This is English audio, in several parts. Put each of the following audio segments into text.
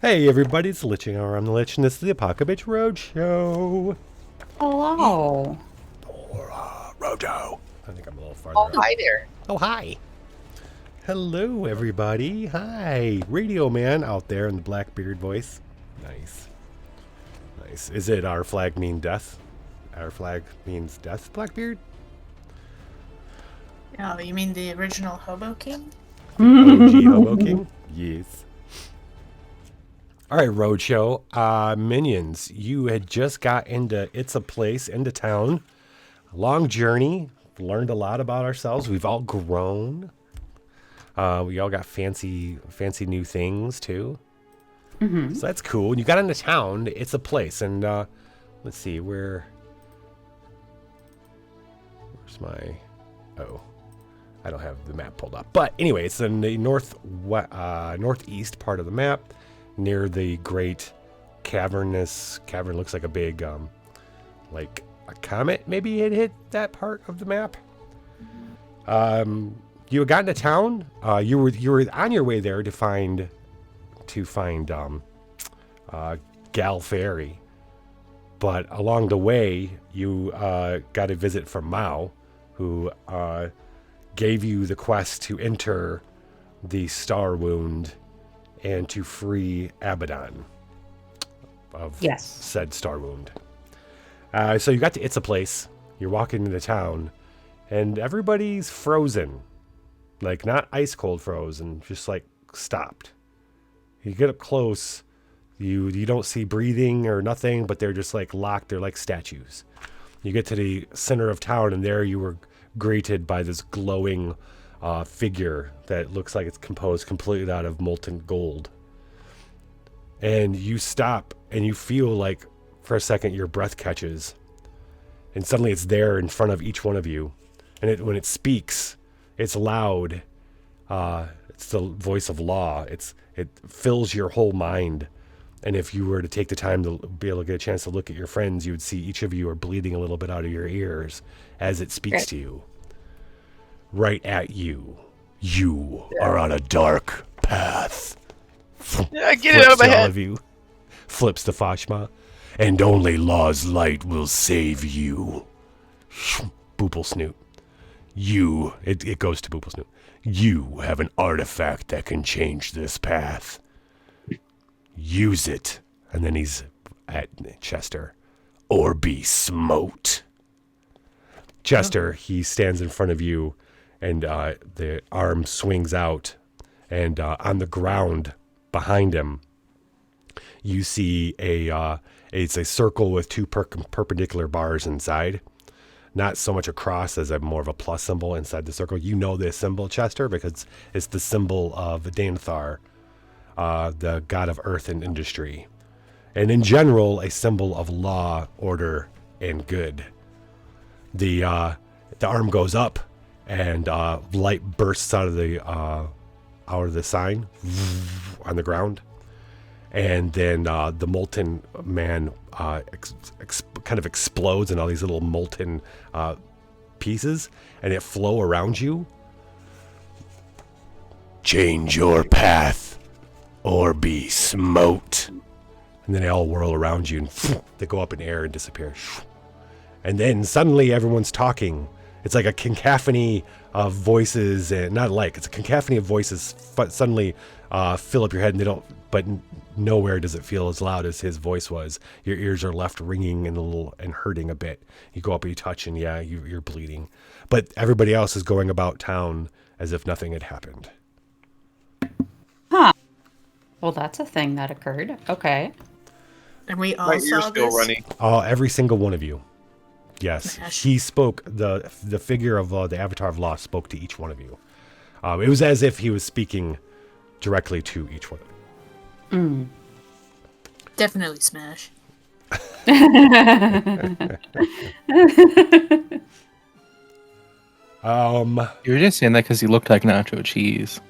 Hey everybody, it's Liching Hour. I'm the Lich, and this is the Apocabitch Roadshow. Hello. Roadshow. I think I'm a little farther Oh, up. hi there. Oh, hi. Hello, everybody. Hi. Radio Man out there in the Blackbeard voice. Nice. Nice. Is it our flag mean death? Our flag means death, Blackbeard? Oh, you mean the original Hobo King? OG Hobo King? Yes. All right, Roadshow. Minions, you had just got into It's a Place, into town. Long journey. Learned a lot about ourselves. We've all grown. We all got fancy new things, too. Mm-hmm. So that's cool. When you got into town, It's a Place. And let's see, where's my... Oh, I don't have the map pulled up. But anyway, it's in the northeast part of the map. Near the great cavern looks like a big, like a comet maybe had hit that part of the map. You had gotten to town. You were on your way there to find Gal Fairy, but along the way you got a visit from Mao, who gave you the quest to enter the Star Wound and to free Abaddon of said Star Wound. So you got to It's a Place. You're walking into town, and everybody's frozen. Like, not ice cold frozen, just like stopped. You get up close, you don't see breathing or nothing, but they're just like locked. They're like statues. You get to the center of town, and there you were greeted by this glowing figure that looks like it's composed completely out of molten gold. And you stop and you feel like for a second your breath catches, and suddenly it's there in front of each one of you. And when it speaks, it's loud. It's the voice of law. It fills your whole mind. And if you were to take the time to be able to get a chance to look at your friends, you would see each of you are bleeding a little bit out of your ears as it speaks to you. Right at you. You are on a dark path. Yeah, get it out of my All head. of you. Flips to Fashma. And only law's light will save you. Boople Snoot. It goes to Boople Snoot. You have an artifact that can change this path. Use it. And then he's at Chester. Or be smote. Chester, he stands in front of you, and the arm swings out, and on the ground behind him, you see it's a circle with two perpendicular bars inside. Not so much a cross as more of a plus symbol inside the circle. You know this symbol, Chester, because it's the symbol of Danthar, the god of earth and industry. And in general, a symbol of law, order, and good. The arm goes up, and light bursts out of the sign on the ground, and then the molten man kind of explodes in all these little molten pieces, and it flow around you. Change your path, or be smote. And then they all whirl around you, and they go up in air and disappear. And then suddenly everyone's talking. It's like a cacophony of voices, and it's a cacophony of voices suddenly fill up your head, and but nowhere does it feel as loud as his voice was. Your ears are left ringing and hurting a bit. You go up and you touch, and you're bleeding. But everybody else is going about town as if nothing had happened. Huh. Well, that's a thing that occurred. Okay. And we all My ear's saw still this? running. Every single one of you. Yes, Smash. he spoke. The figure of the Avatar of Law spoke to each one of you. It was as if he was speaking directly to each one of you. Definitely smash. You were just saying that because he looked like nacho cheese.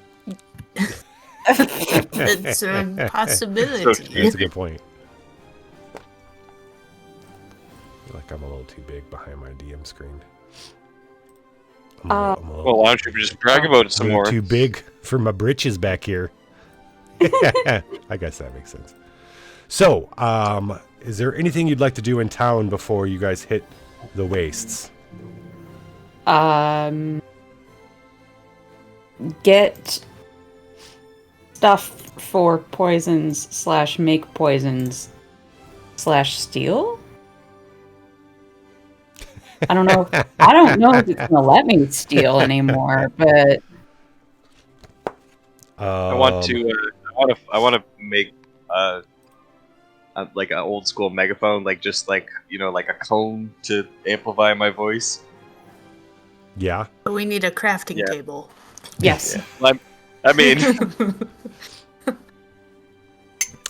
It's a possibility. That's a good point. I feel like I'm a little too big behind my DM screen. I'm a little- Well, why don't you just brag about it some I'm more? too big for my britches back here. I guess that makes sense. So, is there anything you'd like to do in town before you guys hit the wastes? Get stuff for poisons / make poisons / steal? I don't know. I don't know if it's gonna let me steal anymore, but I want to make like an old school megaphone, like just like like a cone to amplify my voice. Yeah. But we need a crafting Yeah. table. yes. Yeah. I mean,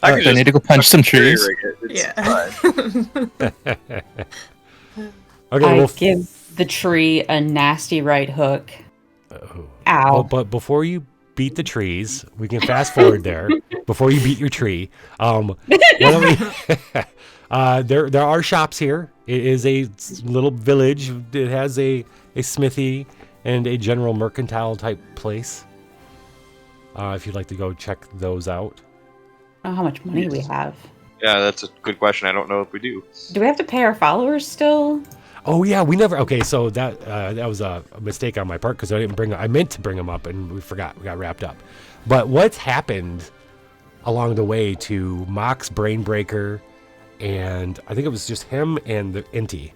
Alright, I need to go punch some trees. Yeah. Okay. I Well, give the tree a nasty right hook. oh, Ow. but before you beat the trees, we can fast forward there. Before you beat your tree, why don't we? There are shops here. It is a little village. It has a smithy and a general mercantile type place. If you'd like to go check those out. I don't know how much money we have. Yeah, that's a good question. I don't know if we do. Do we have to pay our followers still? Oh yeah, we never. Okay, so that was a mistake on my part because I meant to bring them up and we forgot. We got wrapped up. But what's happened along the way to Mox Brainbreaker, and I think it was just him and the Inti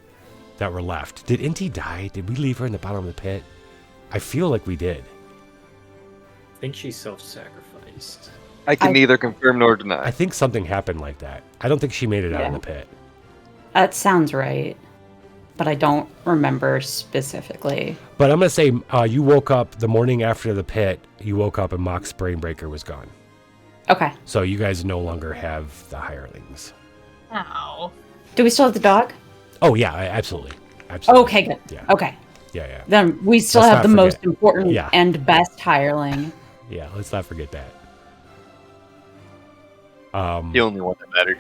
that were left. Did Inti die? Did we leave her in the bottom of the pit? I feel like we did. I think she self-sacrificed. I can neither confirm nor deny. I think something happened like that. I don't think she made it out of the pit. That sounds right, but I don't remember specifically. But I'm gonna say you woke up the morning after the pit. You woke up and Mox Brainbreaker was gone. Okay. So you guys no longer have the hirelings. Ow. Do we still have the dog? Oh yeah, absolutely. Okay, good. Yeah. Okay. Yeah. Then we still Let's have the not most forget. important Yeah. and best hireling. Yeah, let's not forget that. The only one that mattered.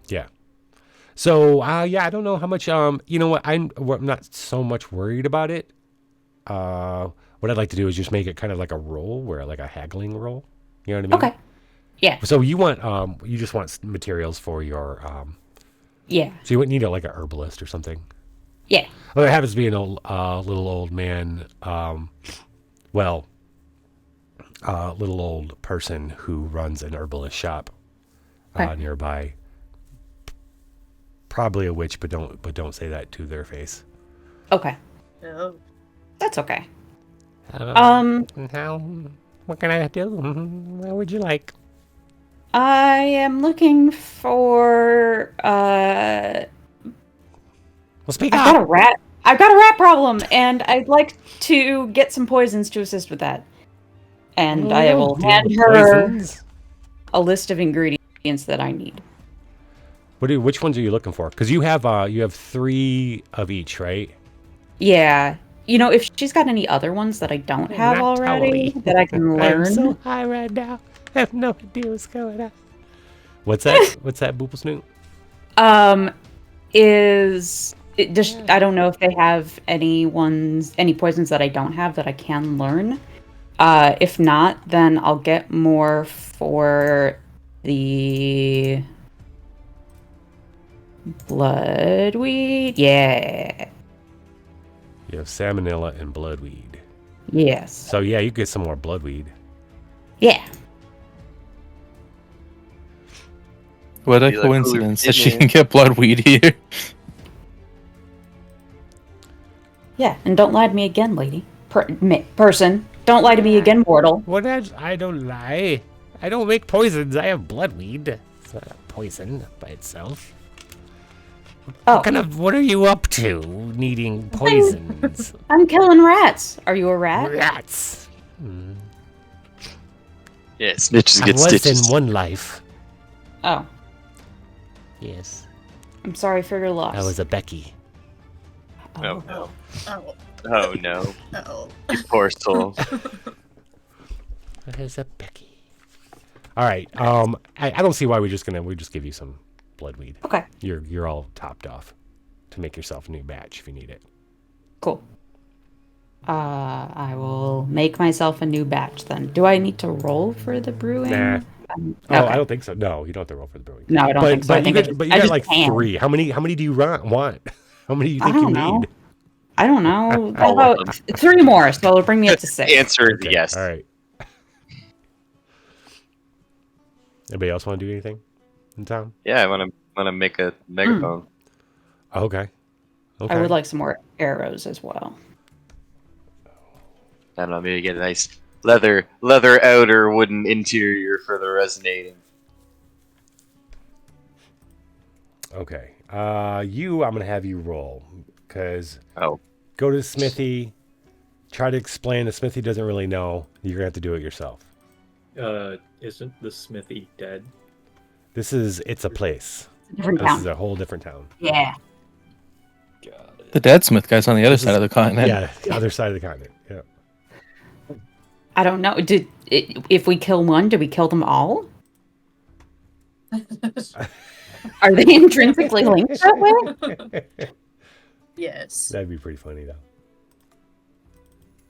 Yeah. So I don't know how much. You know what? I'm not so much worried about it. What I'd like to do is just make it kind of like a roll, like a haggling roll. You know what I mean? Okay. Yeah. So you you just want materials for your Yeah. So you wouldn't need like a herbalist or something. Yeah. Well, there happens to be an old, little old man. Little old person who runs an herbalist shop nearby. Probably a witch, but don't say that to their face. Okay. Oh. That's okay. What can I do? What would you like? I am looking for Well, speak I've got up. a rat. I've got a rat problem, and I'd like to get some poisons to assist with that. And I will hand her Poisons? a list of ingredients that I need. Which ones are you looking for? Because you have 3 of each, right? Yeah. You know, if she's got any other ones that I don't have Not already totally. that I can learn. I'm so high right now. I have no idea what's going on. What's that? What's that, Boople Snoot? I don't know if they have any poisons that I don't have that I can learn. If not, then I'll get more for the bloodweed. Yeah. You have salmonella and bloodweed. Yes. So yeah, you get some more bloodweed. Yeah. What a Be like, coincidence "Ooh, that she man." can get bloodweed here. Yeah, and don't lie to me again, lady. Person. Don't lie to me again, mortal. I don't lie. I don't make poisons. I have bloodweed. It's not a poison by itself. Oh, What are you up to? Needing poisons? I'm killing rats. Are you a rat? Rats. Yeah, snitches I get was stitches. in one life. Oh, Yes. I'm sorry for your loss. I was a Becky. No. Oh. Oh. Oh no, Oh. you poor soul. I was a Becky. All right. I don't see why we just give you some bloodweed. Okay, You're all topped off to make yourself a new batch if you need it. cool. I will make myself a new batch then. Do I need to roll for the brewing? Nah, Oh, Okay. I don't think so. No, you don't have to roll for the brewing. No, I don't think so. I think you I got just like can. 3. How many do you want? How many do you I think you don't know. need? I don't know. How All of about 3 more? So it'll bring me up to 6. Answer is Okay, yes. All right. Anybody else want to do anything in town? Yeah, I want to make a megaphone. Okay. Okay. I would like some more arrows as well. I don't know, maybe get a nice leather outer wooden interior for the resonating. Okay. I'm gonna have you roll because Oh, go to the smithy, try to explain. The smithy doesn't really know. You're gonna have to do it yourself. Isn't the smithy dead? It's a place. Different This town. is a whole different town. Yeah. Got it. The dead Smith guy's on the other This side is- of the continent. Yeah, the other side of the continent. Yeah. I don't know. If we kill one, do we kill them all? Are they intrinsically linked that way? Yes. That'd be pretty funny though.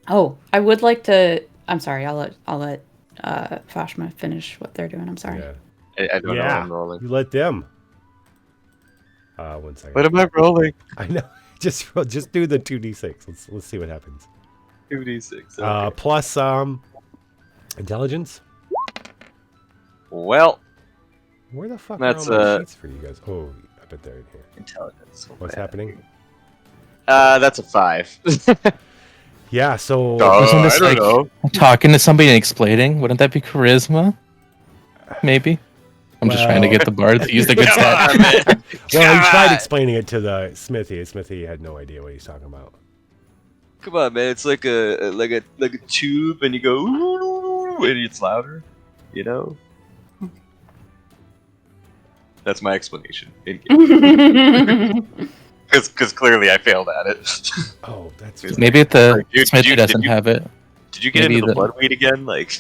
Oh, I would like to. I'm sorry. I'll let Fashma finish what they're doing. I'm sorry. Yeah. I don't know what I'm rolling. You let them. 1 second. What am I rolling? I know. Just do the 2d6. Let's see what happens. 2d6. Okay. Plus intelligence. Well, Where the fuck That's, are all my sheets for you guys? Oh, I bet they're in here. intelligence. What's happening? That's a 5. Yeah. So Wasn't this I don't like know. talking to somebody and explaining? Wouldn't that be charisma? Maybe. I'm just trying to get the bard to use the good stat. Come on, man. well, he tried God. explaining it to the smithy. The smithy had no idea what he's talking about. Come on, man. It's like a tube, and you go "Ooh," and it's louder. You know. That's my explanation. Because clearly I failed at it. Oh, that's Maybe if the Dude, Smithy did doesn't you- have it. Did you get Maybe into the the- bloodweed again? Like,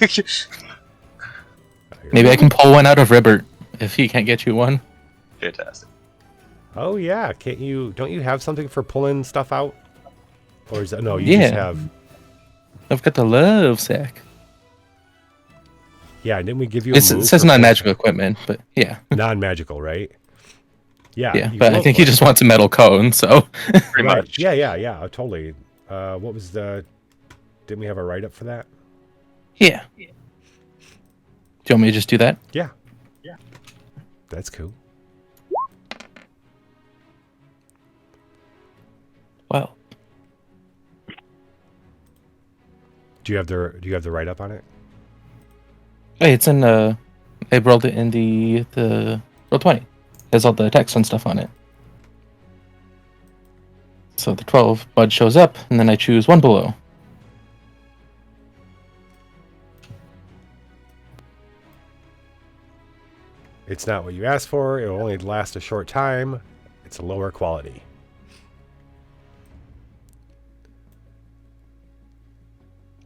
Maybe I can pull one out of Ribbert if he can't get you one. fantastic. Oh yeah, can't you? Don't you have something for pulling stuff out? Or is that no? You just Yeah. have. I've got the love sack. Yeah, didn't we give you? It says non-magical equipment, but yeah. Non-magical, right? Yeah. Yeah, you but I will think he pull it. just wants a metal cone, so. Pretty Right. much. Yeah, totally. What was the? Didn't we have a write-up for that? Yeah. Do you want me to just do that? Yeah. That's cool. Well, Do you have the write-up on it? hey, it's in I rolled it in the roll 20. There's all the text and stuff on it. So the 12 bud shows up, and then I choose one below. It's not what you asked for. It will only last a short time. It's a lower quality.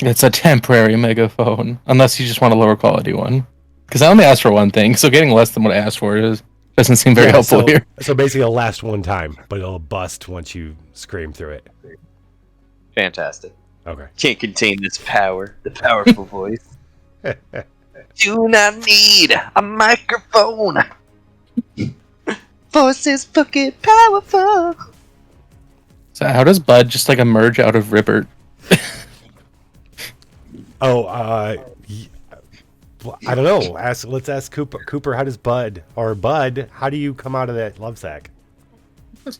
It's a temporary megaphone, unless you just want a lower quality one. Because I only asked for one thing, so getting less than what I asked for doesn't seem very helpful so, here. So basically, it'll last one time, but it'll bust once you scream through it. Fantastic. Okay. Can't contain this power. The powerful voice. Do not need a microphone. Voice is fucking powerful. So how does Bud just like emerge out of Ribbert? Oh, well, I don't know. Let's ask Cooper. Cooper, how does Bud, how do you come out of that love sack? I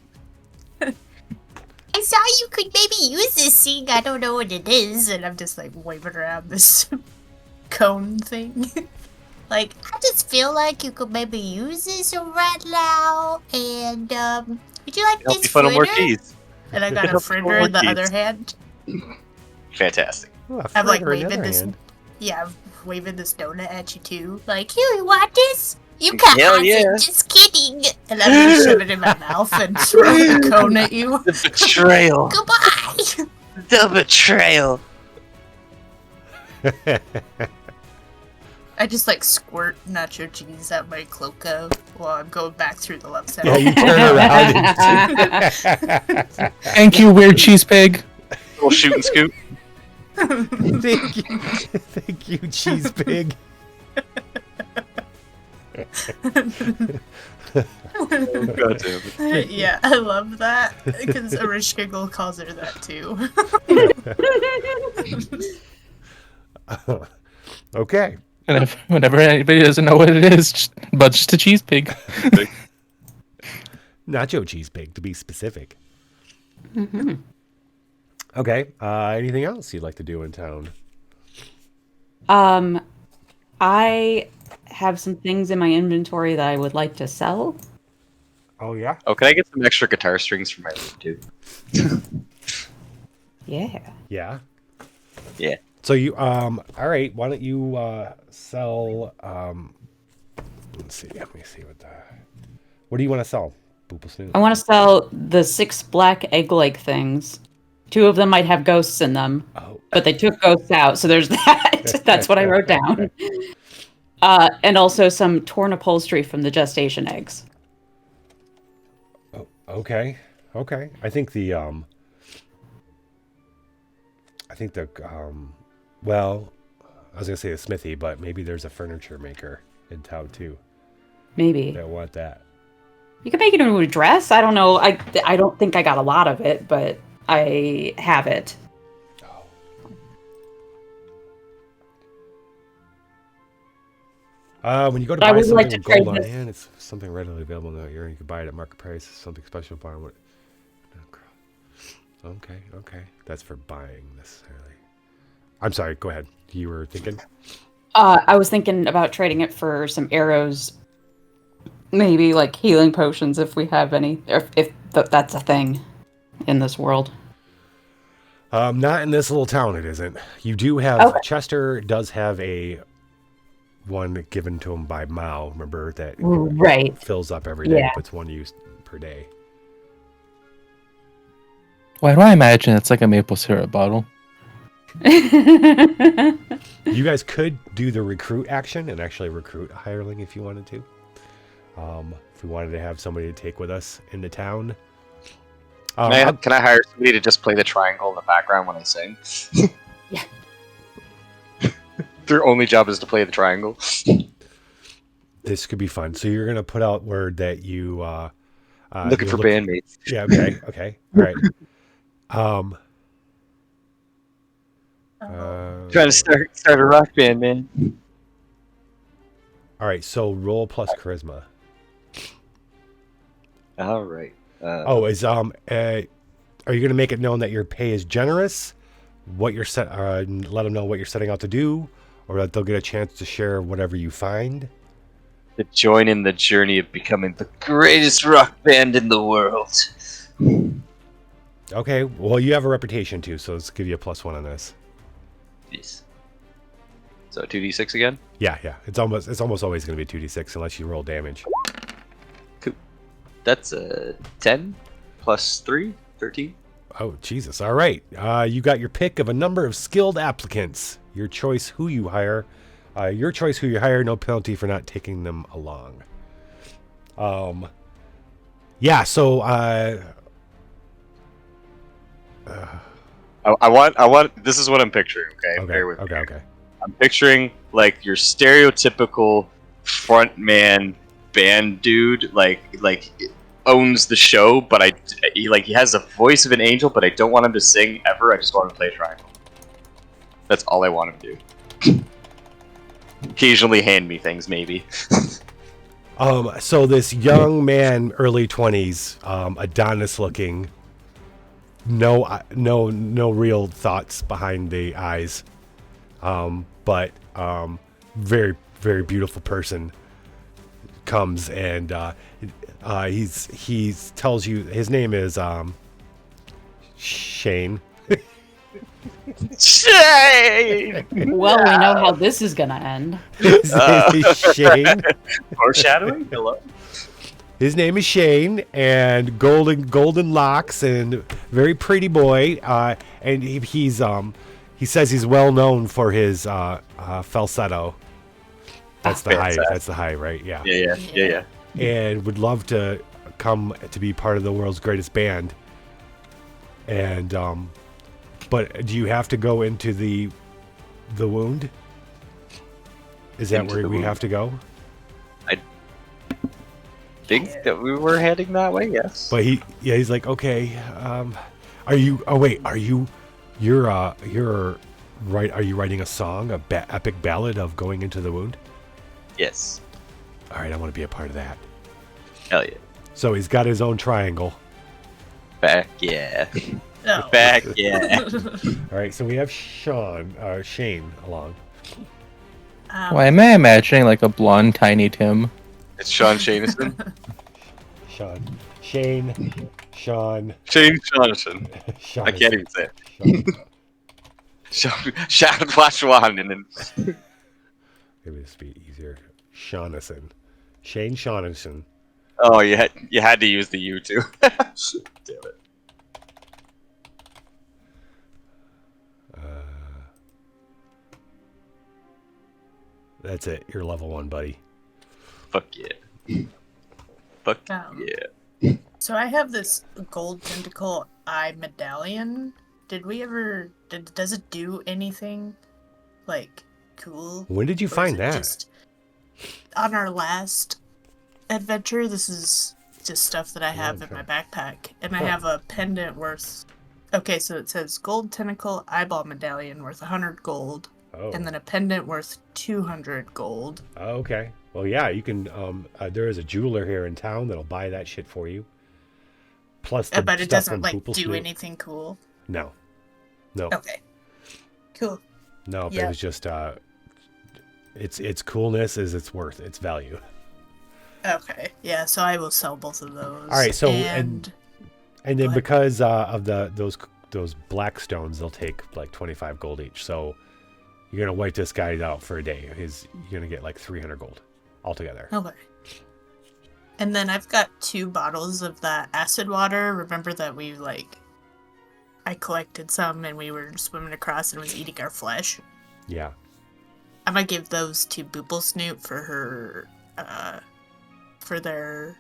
saw you could maybe use this thing. I don't know what it is, and I'm just like waving around this cone thing. Like, I just feel like you could maybe use this right now. And would you like Help you this funnel more fritter? keys. And I got a Help fritter more in the keys. other hand. Fantastic. Oh, I'm like fritter in the waving other this. hand. Yeah, I'm waving this donut at you too. Like, here, you want this? You can't Hell have yeah. it. Just kidding. And I'm gonna shove it in my mouth and throw the cone at you. The betrayal. Goodbye. The betrayal. I just like squirt nacho cheese at my cloaca while I'm going back through the left side. Yeah, you turn around. Thank you, weird cheese pig. Little shoot and scoop. Thank you, cheese pig. God damn it. Yeah, I love that because Erishkigal calls her that too. Okay. Whenever anybody doesn't know what it is, but just a cheese pig. Nacho cheese pig, to be specific. Okay. Anything else you'd like to do in town? I have some things in my inventory that I would like to sell. Oh, yeah? Oh, can I get some extra guitar strings for my lute too? Yeah. Yeah. Yeah. So you, all right, why don't you sell, let's let me see what do you want to sell, Boople Snoot? I want to sell the 6 black egg-like things. 2 of them might have ghosts in them, but they took ghosts out, so there's that. That's what I wrote down. And also some torn upholstery from the gestation eggs. Oh, okay. I think well, I was gonna say a smithy, but maybe there's a furniture maker in town too. Maybe. That want that. You can make it into a dress. I don't know. I don't think I got a lot of it, but I have it. When you go to But I buy would something like to with gold trade on this. hand, it's something readily available now. You can buy it at market price. It's something special for it. Okay. That's for buying necessarily. I'm sorry. Go ahead. You were thinking? I was thinking about trading it for some arrows, maybe like healing potions if we have any, or if that's a thing in this world. Not in this little town. It isn't. You do have Okay. Chester does have a one given to him by Mao. Remember that Right. fills up every day. Yeah. But it's one use per day. Why do I imagine it's like a maple syrup bottle? You guys could do the recruit action and actually recruit a hireling if you wanted to. If we wanted to have somebody to take with us into town. Can I hire somebody to just play the triangle in the background when I sing? Yeah. Their only job is to play the triangle. This could be fun. So you're gonna put out word that you Looking for bandmates. Yeah. Okay. All right. Trying to start a rock band, man. All right. So roll plus charisma. All right. Are you gonna make it known that your pay is generous? What you're let them know what you're setting out to do, or that they'll get a chance to share whatever you find. To join in the journey of becoming the greatest rock band in the world. Okay. Well, you have a reputation too, so let's give you a +1 on this. Jeez. So 2d6 again? Yeah. It's almost always gonna be 2d6 unless you roll damage. That's a 10 plus 3, 13. Oh, Jesus. All right. You got your pick of a number of skilled applicants. Your choice who you hire. No penalty for not taking them along. Yeah, so I want this is what I'm picturing, okay? Bear with me. Okay. I'm picturing like your stereotypical front man band dude, like owns the show, but he has the voice of an angel, but I don't want him to sing ever. I just want him to play a triangle. That's all I want him to do. Occasionally hand me things, maybe. So this young man, early 20s, Adonis looking, no real thoughts behind the eyes, but very, very beautiful person comes and he tells you his name is Shane. Shane! Well, we know how this is gonna end. His name is Shane. Foreshadowing? Hello? His name is Shane, and golden locks, and very pretty boy. And he says he's well known for his falsetto. That's the high. That's the high, right? Yeah. Yeah. And would love to come to be part of the world's greatest band. And but do you have to go into the wound? Is that where we have to go? think that we were heading that way. Yes. But he's like, okay. Are you? Oh wait, are you? You're right. Are you writing a song, epic ballad of going into the wound? Yes. All right, I want to be a part of that. Hell yeah. So he's got his own triangle. Back yeah. No. Back yeah. All right, so we have Shane along. Why am I imagining like a blonde Tiny Tim? It's Sean Shanison. Shane Shaunison. Shaunison. I can't even say it. Sean Washington. Maybe this would be easier. Shaunison. Shane Shaunison. Oh, you had to use the U too. Damn it. That's it. You're level 1, buddy. Fuck yeah. Fuck yeah. So I have this gold tentacle eye medallion. Does it do anything like cool? When did you Or is find it that? just on our last adventure? This is just stuff that I have in my backpack. And I have a pendant worth... Okay, so it says gold tentacle eyeball medallion worth 100 gold. Oh. And then a pendant worth 200 gold. Oh, okay. Well, yeah, you can. There is a jeweler here in town that'll buy that shit for you. Plus, the But it stuff doesn't from like Poople do Snoot. anything cool. No. Okay. Cool. No, Yeah. it was just its coolness is its worth, its value. Okay. Yeah, so I will sell both of those. All right, so and then Go ahead. because of those black stones, they'll take like 25 gold each. So you're gonna wipe this guy out for a day. You're gonna get like 300 gold altogether. Okay. And then I've got 2 bottles of that acid water. Remember that I collected some and we were swimming across and it was eating our flesh. Yeah. I'm gonna give those to Boople Snoot for her, for their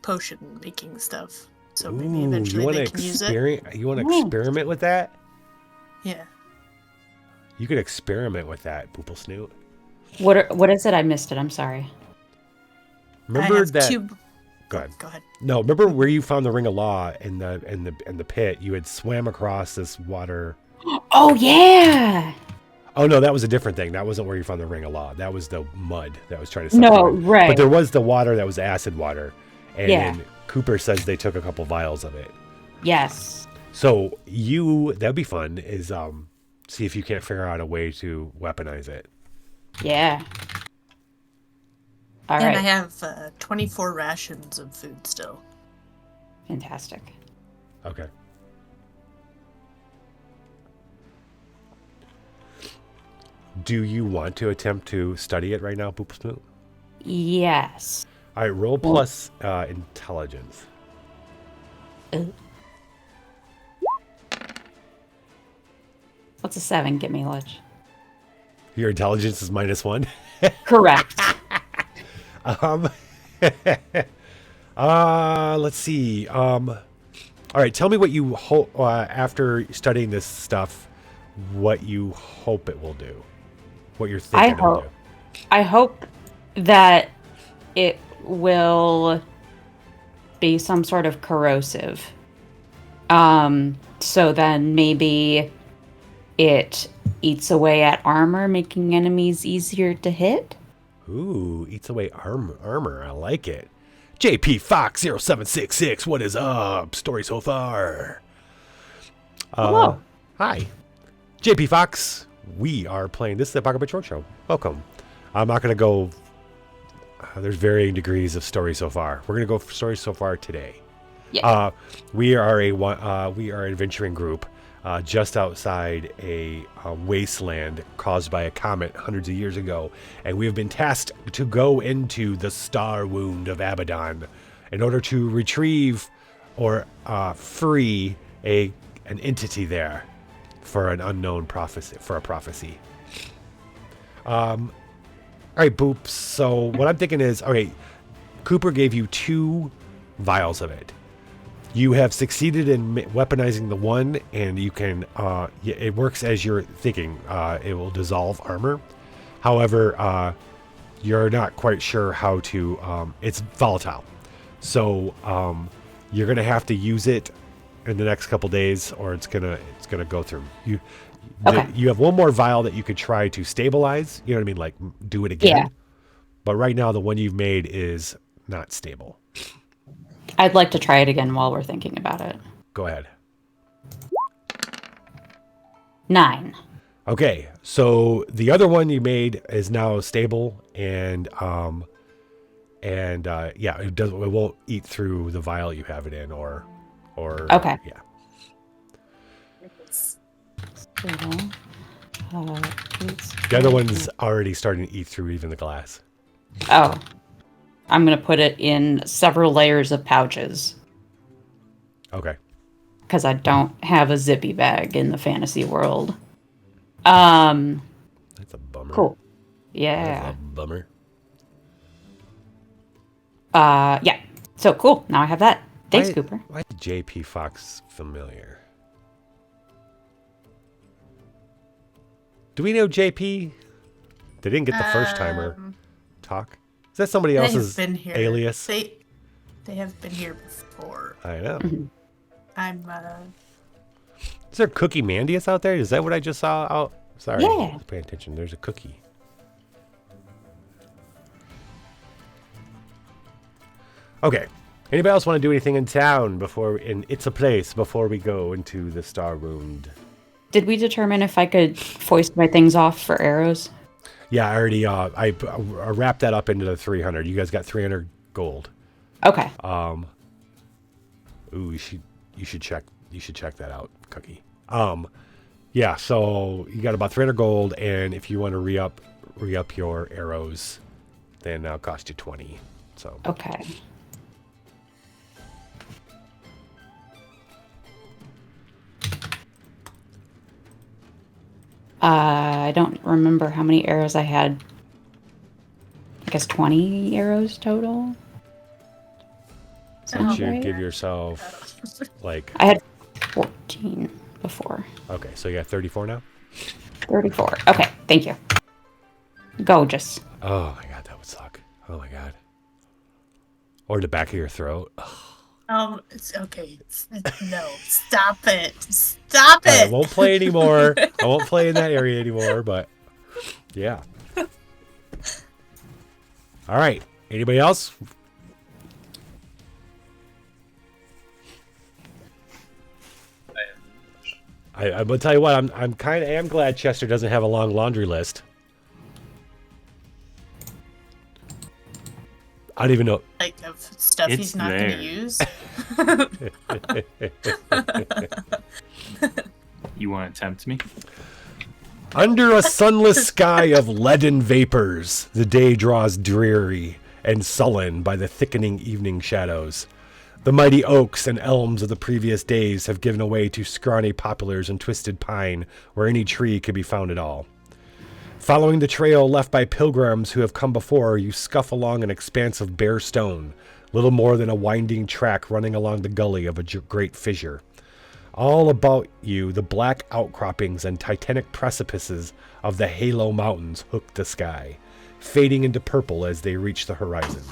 potion making stuff. So maybe eventually they can use it. You want to experiment with that? Yeah. You could experiment with that, Poople Snoot. What is it? I missed it. I'm sorry. Remember I have that? 2... Go ahead. Go ahead. No, remember where you found the Ring of Law in the pit? You had swam across this water. Oh yeah. Oh no, that was a different thing. That wasn't where you found the Ring of Law. That was the mud that was trying to. No, supplement. right. But there was the water that was acid water, and Yeah. Cooper says they took a couple vials of it. Yes. So that'd be fun. Is see if you can't figure out a way to weaponize it. Yeah. All And right. I have 24 rations of food still. Fantastic. Okay. Do you want to attempt to study it right now, Poople Snoot? Yes. All right, roll plus intelligence. What's a 7? Get me, Lich. Your intelligence is -1. Correct. Let's see. All right, tell me what you hope after studying this stuff. What you hope it will do. What you're thinking it'll do. I hope that it will be some sort of corrosive. So then maybe it eats away at armor, making enemies easier to hit. Ooh, eats away armor. I like it. JP Fox 0766. What is up? Story so far. Hello. Hi. JP Fox. We are playing. This is the Apocabitch Roadshow. Welcome. I'm not going to go. There's varying degrees of story so far. We're going to go for story so far today. Yeah. We are an adventuring group just outside a wasteland caused by a comet hundreds of years ago, and we have been tasked to go into the Star Wound of Abaddon in order to retrieve or free an entity there for an unknown prophecy. All right, Boop. So what I'm thinking is, okay, Cooper gave you 2 vials of it. You have succeeded in weaponizing the one, and you can. It works as you're thinking. It will dissolve armor. However, you're not quite sure how to. It's volatile, So you're gonna have to use it in the next couple days, or it's gonna go through. Okay. You have one more vial that you could try to stabilize. You know what I mean? Like do it again. Yeah. But right now, the one you've made is not stable. I'd like to try it again while we're thinking about it. Go ahead. 9. Okay, so the other one you made is now stable, and yeah, it won't eat through the vial you have it in, or Okay. yeah. The other one's already starting to eat through even the glass. Oh. I'm going to put it in several layers of pouches. Okay. Because I don't have a zippy bag in the fantasy world. That's a bummer. Cool. That's Yeah. a bummer. Yeah. So cool. Now I have that. Thanks, Cooper. Why is JP Fox familiar? Do we know JP? They didn't get the first timer talk. Is that somebody They else's have been here. alias? They have been here before. I know. Mm-hmm. I'm Is there Cookie Mandius out there? Is that what I just saw out? Sorry, Yeah. I was paying attention. There's a cookie. Okay. Anybody else want to do anything in town It's a Place before we go into the Star Wound? Did we determine if I could foist my things off for arrows? Yeah, I already I wrapped that up into the 300. You guys got 300 gold. Okay. Ooh, you should check that out, Cookie. Yeah, so you got about 300 gold, and if you want to re-up your arrows, then that'll cost you 20. So Okay. I don't remember how many arrows I had. I guess 20 arrows total. you should right? give yourself like I had 14 before. okay, so you got 34 now. 34. Okay, thank you. Gorgeous. Oh my god, that would suck. Oh my god. Or the back of your throat. it's okay. No, stop it. Stop I it. won't play anymore. I won't play in that area anymore, but yeah. All right. Anybody else? I'm gonna tell you what. I'm kind of am glad Chester doesn't have a long laundry list. I don't even know. Like of stuff It's he's not there. gonna use. You want to tempt me? Under a sunless sky of leaden vapors, the day draws dreary and sullen by the thickening evening shadows. The mighty oaks and elms of the previous days have given way to scrawny poplars and twisted pine, where any tree could be found at all. Following the trail left by pilgrims who have come before, you scuff along an expanse of bare stone, little more than a winding track running along the gully of a great fissure. All about you, the black outcroppings and titanic precipices of the Halo Mountains hook the sky, fading into purple as they reach the horizon.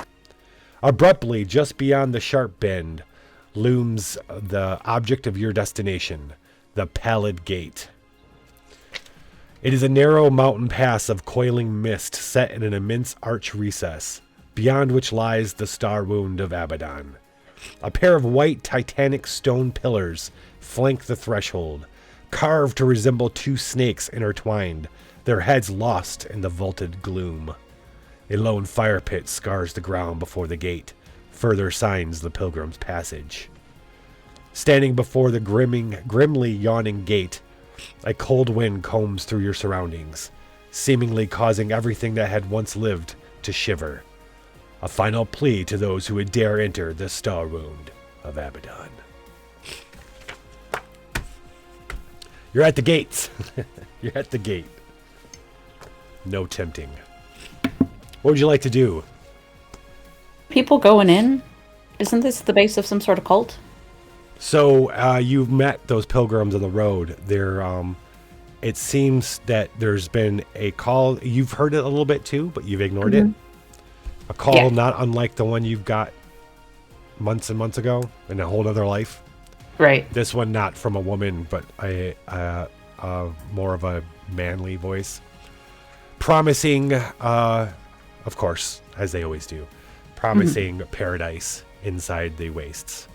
Abruptly, just beyond the sharp bend, looms the object of your destination, the Pallid Gate. It is a narrow mountain pass of coiling mist set in an immense arch recess, beyond which lies the Star Wound of Abaddon. A pair of white titanic stone pillars flank the threshold, carved to resemble two snakes intertwined, their heads lost in the vaulted gloom. A lone fire pit scars the ground before the gate, further signs the pilgrim's passage. Standing before the grimly yawning gate, a cold wind combs through your surroundings, seemingly causing everything that had once lived to shiver. A final plea to those who would dare enter the Star Wound of Abaddon. You're at the gates. You're at the gate. No tempting. What would you like to do? People going in? Isn't this the base of some sort of cult? So you've met those pilgrims on the road. It seems that there's been a call. You've heard it a little bit too, but you've ignored it. A call Yeah. not unlike the one you've got months and months ago in a whole other life. Right. This one not from a woman, but more of a manly voice. Promising, of course, as they always do, promising paradise inside the wastes.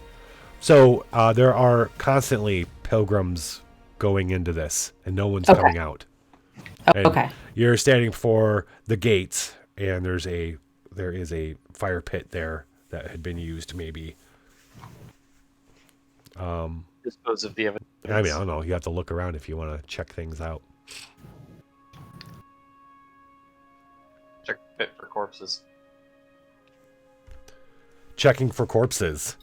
So there are constantly pilgrims going into this, and no one's coming out. And Okay. you're standing before the gates, and there is a fire pit there that had been used, maybe. Dispose of the evidence. I mean, I don't know. You have to look around if you want to check things out. Check pit for corpses. Checking for corpses.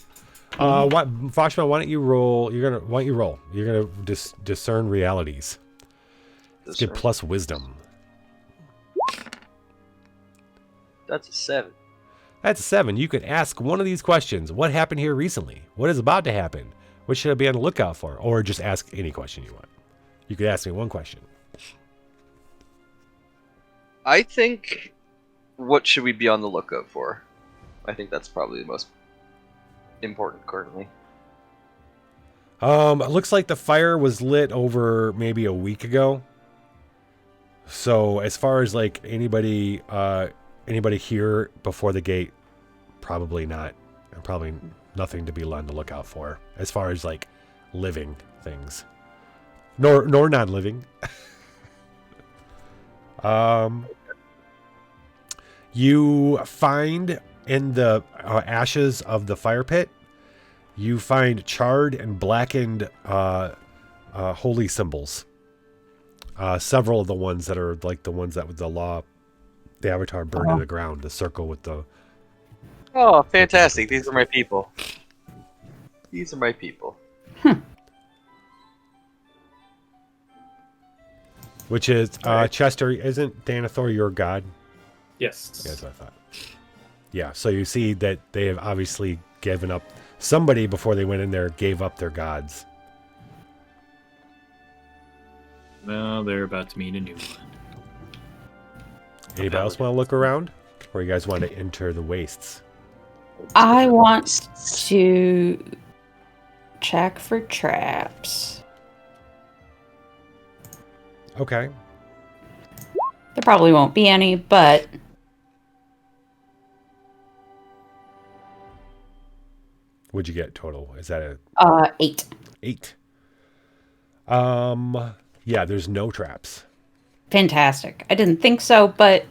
Foshma, why don't you roll? You're gonna discern realities. Let's get plus wisdom. That's a 7. That's a 7. You can ask one of these questions. What happened here recently? What is about to happen? What should I be on the lookout for? Or just ask any question you want. You could ask me one question. I think, what should we be on the lookout for? I think that's probably the most important currently. It looks like the fire was lit over maybe a week ago. So as far as like anybody here before the gate, probably not. Probably nothing to be on the lookout for as far as like living things, nor non-living. You find in the ashes of the fire pit, you find charred and blackened holy symbols. Several of the ones that are like the ones that with the avatar burned to the ground, the circle with the... Oh, fantastic. These are my people. These are my people. Which is, Chester, isn't Danathor your god? Yes. Yeah, that's what I thought. Yeah, so you see that they have obviously given up... Somebody, before they went in there, gave up their gods. Well, they're about to meet a new one. Anybody else want to look around? Or you guys want to enter the wastes? I want to check for traps. Okay. There probably won't be any, but What'd you get total? Is that a 8. 8? Yeah, there's no traps. Fantastic. I didn't think so, but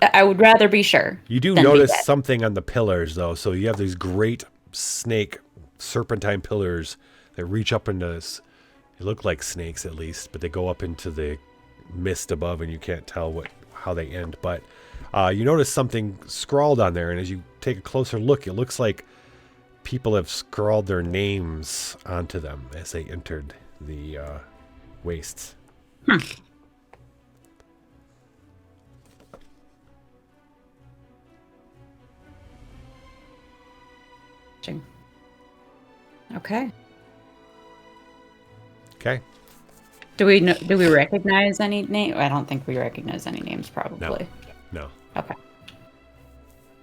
I would rather be sure. You do than be notice dead. something on the pillars, though. So you have these great snake serpentine pillars that reach up into this. They look like snakes, at least, but they go up into the mist above, and you can't tell how they end. But you notice something scrawled on there, and as you take a closer look, it looks like people have scrawled their names onto them as they entered the wastes. Okay. Okay. Do we recognize any name? I don't think we recognize any names, probably. No. Okay.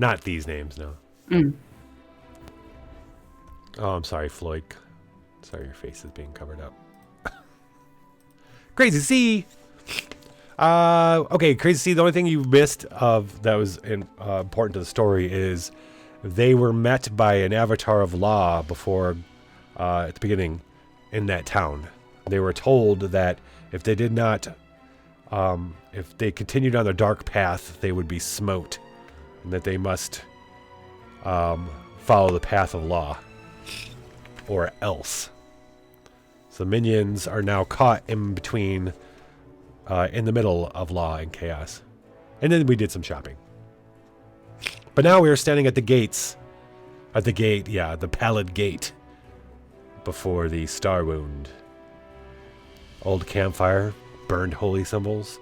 Not these names, no. Mm. Oh, I'm sorry, Floyd. Sorry, your face is being covered up. Crazy C. Okay, Crazy C. The only thing you missed of that was important to the story is they were met by an avatar of law before at the beginning in that town. They were told that if they did not, if they continued on their dark path, they would be smote, and that they must follow the path of law, or else. So minions are now caught in between, in the middle of law and chaos. And then we did some shopping. But now we are standing at the gates. At the gate, yeah, the pallid gate. Before the Star Wound. Old campfire, burned holy symbols.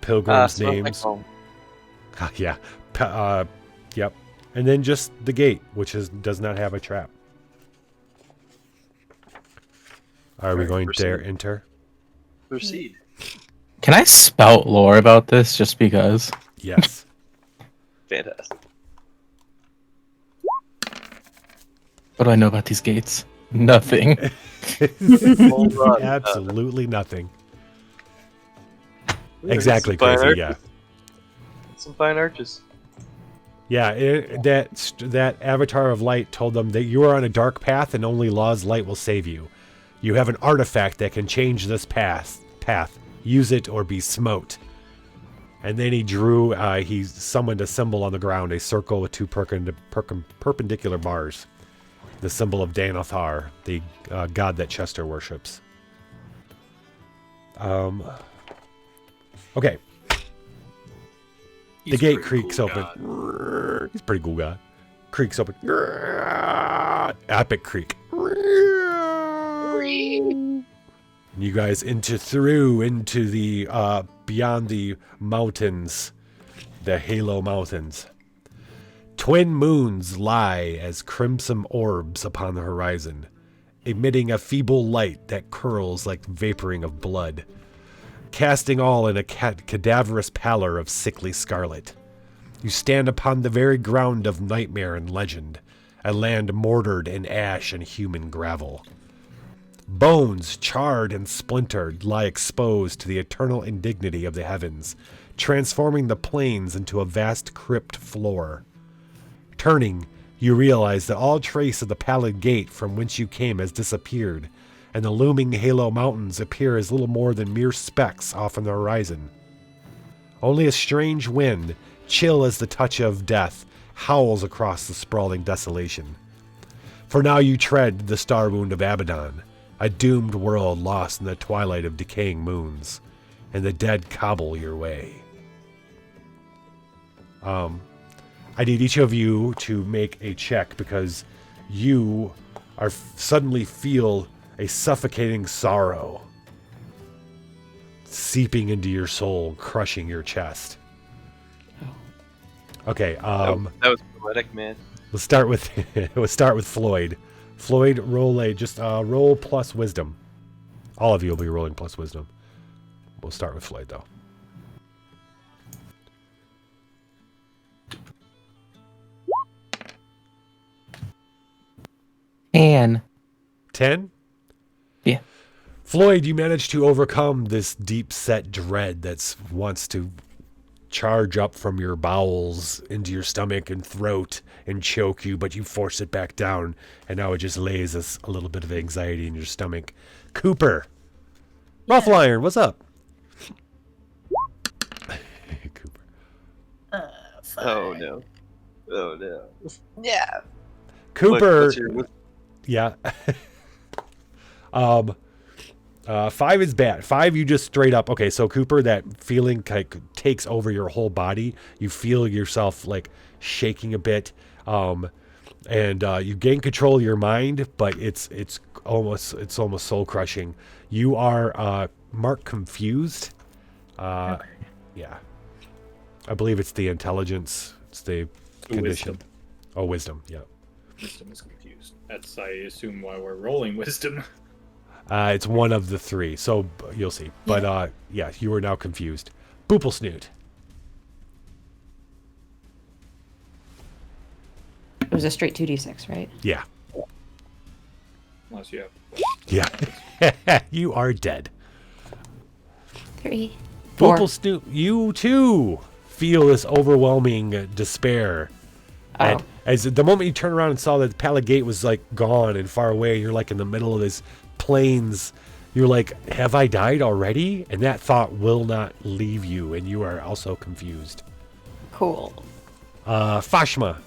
Pilgrims' names. Yeah. Yep. And then just the gate, which does not have a trap. Are we going to enter? Proceed. Can I spout lore about this just because? Yes. Fantastic. What do I know about these gates? Nothing. Hold on. Absolutely nothing. Ooh, Exactly, some fine Crazy. arches. Yeah. Some fine arches. Yeah, that avatar of light told them that you are on a dark path and only Law's light will save you. You have an artifact that can change this path. Use it or be smote. And then he summoned a symbol on the ground, a circle with two perpendicular bars. The symbol of Danothar, the god that Chester worships. Okay. The gate creaks open. He's a pretty cool guy. Creaks open. Epic creak. You guys through into the beyond the mountains, the Halo Mountains. Twin moons lie as crimson orbs upon the horizon, emitting a feeble light that curls like vaporing of blood, casting all in a cadaverous pallor of sickly scarlet. You stand upon the very ground of nightmare and legend, a land mortared in ash and human gravel. Bones, charred and splintered, lie exposed to the eternal indignity of the heavens, transforming the plains into a vast crypt floor. Turning, you realize that all trace of the pallid gate from whence you came has disappeared, and the looming Halo Mountains appear as little more than mere specks off on the horizon. Only a strange wind, chill as the touch of death, howls across the sprawling desolation. For now you tread the Star Wound of Abaddon, a doomed world lost in the twilight of decaying moons, and the dead cobble your way. I need each of you to make a check because you are suddenly feel a suffocating sorrow seeping into your soul, crushing your chest. Okay, That was poetic, man. let's start with Floyd. Floyd, roll plus wisdom. All of you will be rolling plus wisdom. We'll start with Floyd though. And 10? Yeah. Floyd, you managed to overcome this deep-set dread that wants to charge up from your bowels into your stomach and throat and choke you, but you force it back down, and now it just lays a little bit of anxiety in your stomach. Cooper. Muffle Iron, what's up? Cooper. Oh no. Oh no. Yeah. Cooper. What's your- Yeah. 5 is bad. 5, you just straight up. Okay, so Cooper, that feeling takes over your whole body. You feel yourself like shaking a bit, and you gain control of your mind, but it's almost soul crushing. You are marked confused. Okay. Yeah, I believe it's the intelligence. It's the condition. Wisdom. Oh, wisdom. Yeah. Wisdom is confused. That's, I assume, why we're rolling wisdom. It's one of the 3, so you'll see. But yeah, you are now confused. Booplesnoot. It was a straight 2d6, right? Yeah. Unless you have... Yeah. You are dead. 3. 4. Booplesnoot, you too feel this overwhelming despair. And as the moment you turn around and saw that the Pallid Gate was like gone and far away, you're like in the middle of this plains. You're like, have I died already? And that thought will not leave you, and you are also confused. Cool. Fashma.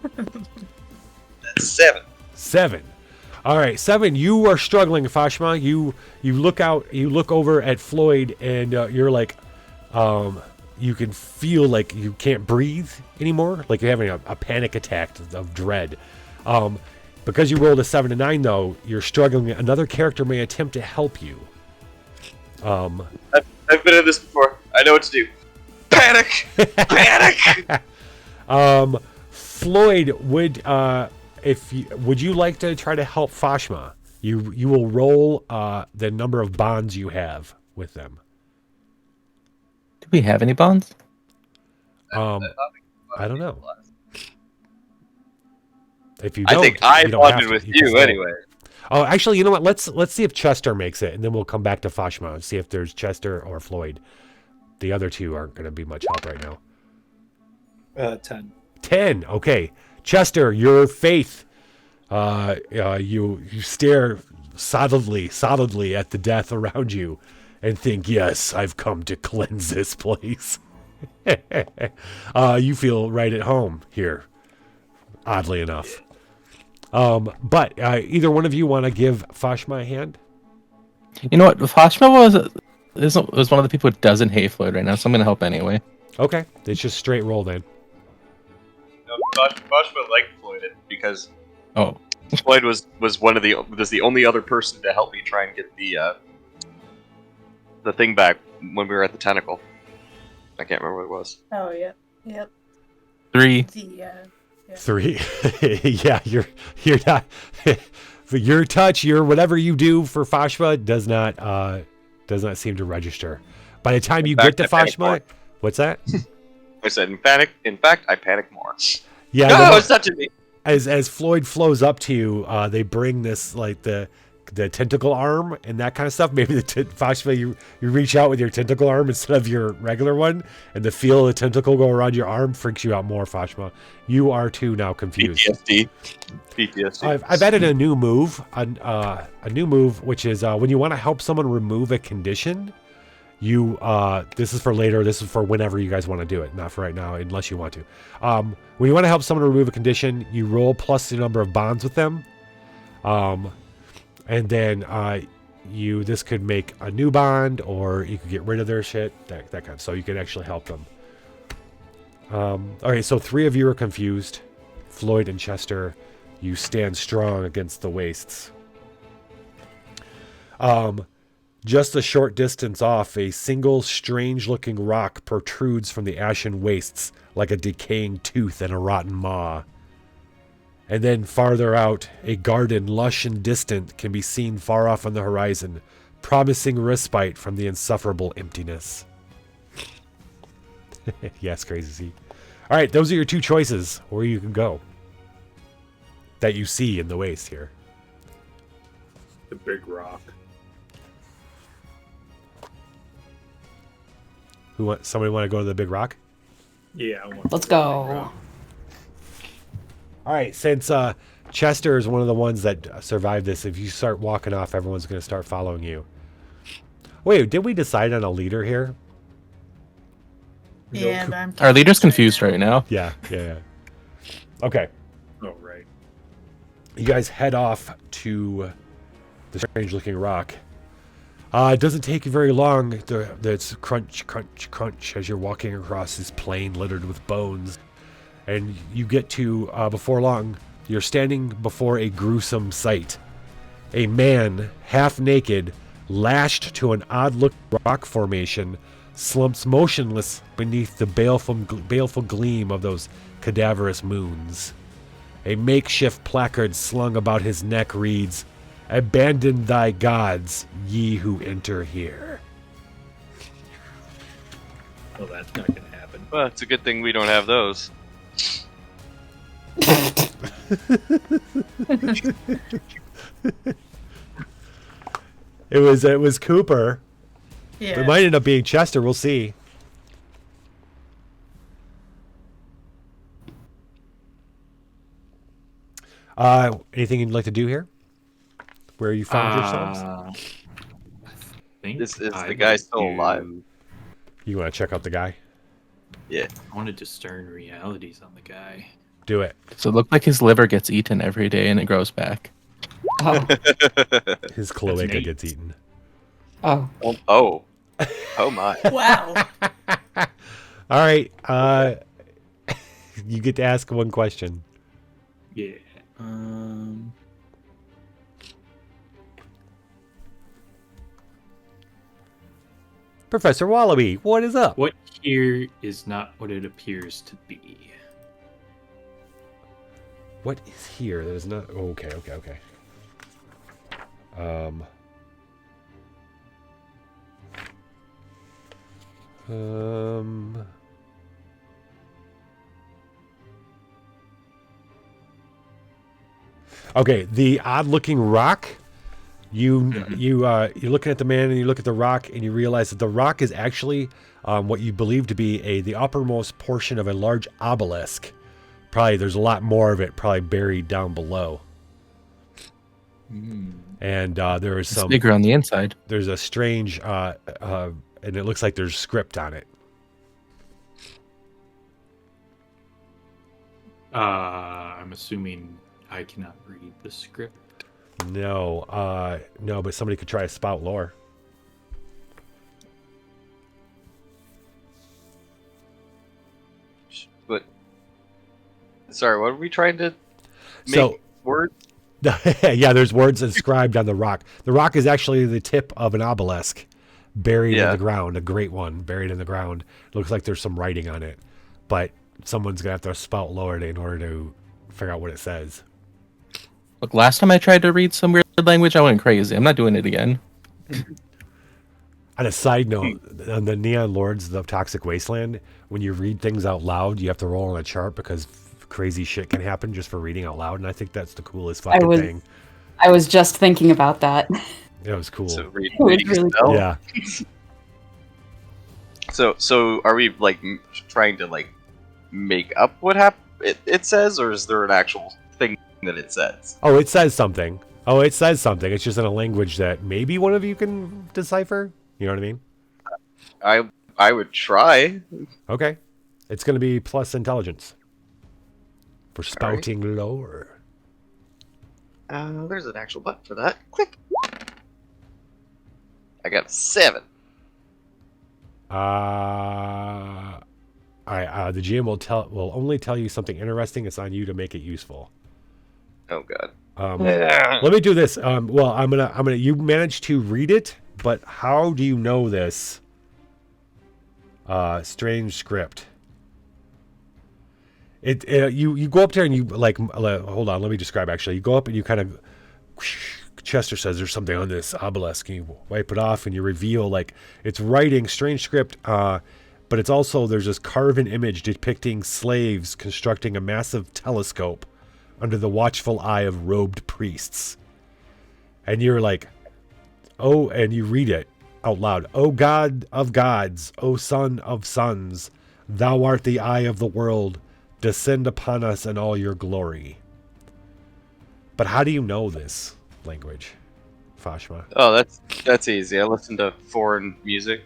That's 7. 7. All right, 7. You are struggling, Fashma. You look out. You look over at Floyd, and you're like, you can feel like you can't breathe anymore. Like you're having a panic attack of dread. Because you rolled a 7 to 9, though, you're struggling. Another character may attempt to help you. I've been in this before. I know what to do. Panic! Panic! Floyd, would you like to try to help Fashma? You will roll the number of bonds you have with them. Do we have any bonds? I don't know. If you I don't, think I you don't have bonded to. with You can you still- anyway. Oh, actually, you know what? Let's see if Chester makes it, and then we'll come back to Fashma and see if there's Chester or Floyd. The other two aren't going to be much help right now. 10. 10. Okay, Chester, your faith. You stare solidly at the death around you, and think, "Yes, I've come to cleanse this place." You feel right at home here, oddly enough. But either one of you want to give Fashma a hand? You know what? Fashma was one of the people who doesn't hate Floyd right now, so I'm gonna help anyway. Okay, it's just straight roll then. No, Bashma liked Floyd because Oh, Floyd was the only other person to help me try and get the thing back when we were at the tentacle. I can't remember what it was. Oh, yep. 3. The 3. Yeah, you're not. For your touch, your whatever you do for Fashma does not seem to register. By the time you get to Fashma, what's that? I said, in fact, I panic more. Yeah, No, it's touching me. as Floyd flows up to you, they bring this like the tentacle arm and that kind of stuff. Maybe Fashma, you reach out with your tentacle arm instead of your regular one, and the feel of the tentacle go around your arm freaks you out more, Fashma. You are too now confused. PTSD. I've added a new move, which is when you want to help someone remove a condition. This is for later. This is for whenever you guys want to do it, not for right now, unless you want to. When you want to help someone remove a condition, you roll plus the number of bonds with them, and then this could make a new bond, or you could get rid of their shit, that kind of. So you can actually help them. Okay, so 3 of you are confused. Floyd and Chester, you stand strong against the wastes. Just a short distance off, a single strange-looking rock protrudes from the ashen wastes like a decaying tooth and a rotten maw. And then farther out, a garden, lush and distant, can be seen far off on the horizon, promising respite from the insufferable emptiness. Yes, crazy see. All right, those are your 2 choices where you can go that you see in the waste here. The big rock. Somebody want to go to the big rock? Yeah, I want Let's to go to the go. big rock. All right, since Chester is one of the ones that survived this, if you start walking off, everyone's going to start following you. Wait, did we decide on a leader here? Yeah, but I'm our leader's confused right now. Yeah. Okay, Oh, right. you guys head off to the strange-looking rock. It doesn't take you very long. There's crunch, crunch, crunch as you're walking across this plain littered with bones. And you get to, before long, you're standing before a gruesome sight. A man, half naked, lashed to an odd-looking rock formation, slumps motionless beneath the baleful gleam of those cadaverous moons. A makeshift placard slung about his neck reads, "Abandon thy gods, ye who enter here." Well, that's not going to happen. Well, it's a good thing we don't have those. It was Cooper. Yeah. It might end up being Chester. We'll see. Anything you'd like to do here? Where you found yourselves? I think Is the I'd guy like still to- alive? You want to check out the guy? Yeah. I want to discern realities on the guy. Do it. So it looked like his liver gets eaten every day and it grows back. Oh, His cloaca neat. gets eaten. oh. Oh my. Wow. All right. You get to ask one question. Yeah. Professor Wallaby, what is up? What here is not what it appears to be. What is here? There's not. Okay. Um, okay, the odd-looking rock. You're looking at the man and you look at the rock and you realize that the rock is actually what you believe to be the uppermost portion of a large obelisk. Probably there's a lot more of it probably buried down below. And there is It's some bigger on the inside. There's a strange and it looks like there's script on it. I'm assuming I cannot read the script. No, but somebody could try to spout lore. But sorry, what are we trying to make So word? yeah, there's words inscribed on the rock. The rock is actually the tip of an obelisk buried in the ground, a great one buried in the ground. It looks like there's some writing on it, but someone's gonna have to spout lore in order to figure out what it says. Look, last time I tried to read some weird language, I went crazy. I'm not doing it again. On a side note, on the Neon Lords of the Toxic Wasteland, when you read things out loud, you have to roll on a chart because crazy shit can happen just for reading out loud, and I think that's the coolest fucking thing. I was just thinking about that. It was cool. So read, was reading really spell? Yeah. So are we like trying to like make up what it says, or is there an actual thing that it says? Oh, it says something. It's just in a language that maybe one of you can decipher. You know what I mean? I would try. Okay. It's going to be plus intelligence for spouting lore. There's an actual button for that. Click. I got 7. The GM will only tell you something interesting. It's on you to make it useful. Oh god. Let me do this. Well, I'm gonna. You managed to read it, but how do you know this? Strange script. You go up there and you like. Hold on, let me describe. Actually, you go up and you kind of. Chester says there's something on this obelisk, and you wipe it off, and you reveal like it's writing strange script. But it's also there's this carven image depicting slaves constructing a massive telescope under the watchful eye of robed priests. And you're like, oh, and you read it out loud. O God of gods, O Son of sons, thou art the eye of the world. Descend upon us in all your glory. But how do you know this language, Fashma? Oh, that's easy. I listen to foreign music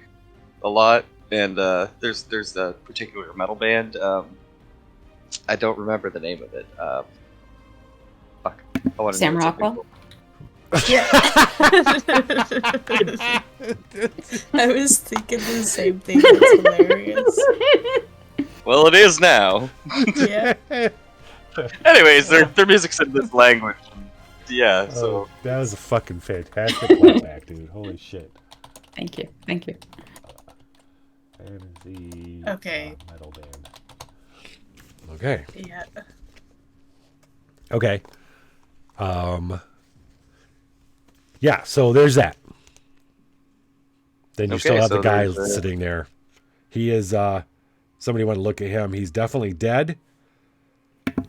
a lot, and there's a particular metal band. I don't remember the name of it. Fuck. I want to Sam Rockwell? Yeah. I was thinking the same thing. That's hilarious. Well, it is now. Yeah. Anyways, their music's in this language. Yeah, so Oh, that was a fucking fantastic callback, dude. Holy shit. Thank you. Fantasy Okay. metal band. Okay. Yeah. Okay. Yeah, so there's that. Then you still have the guy sitting there. He is somebody want to look at him. He's definitely dead.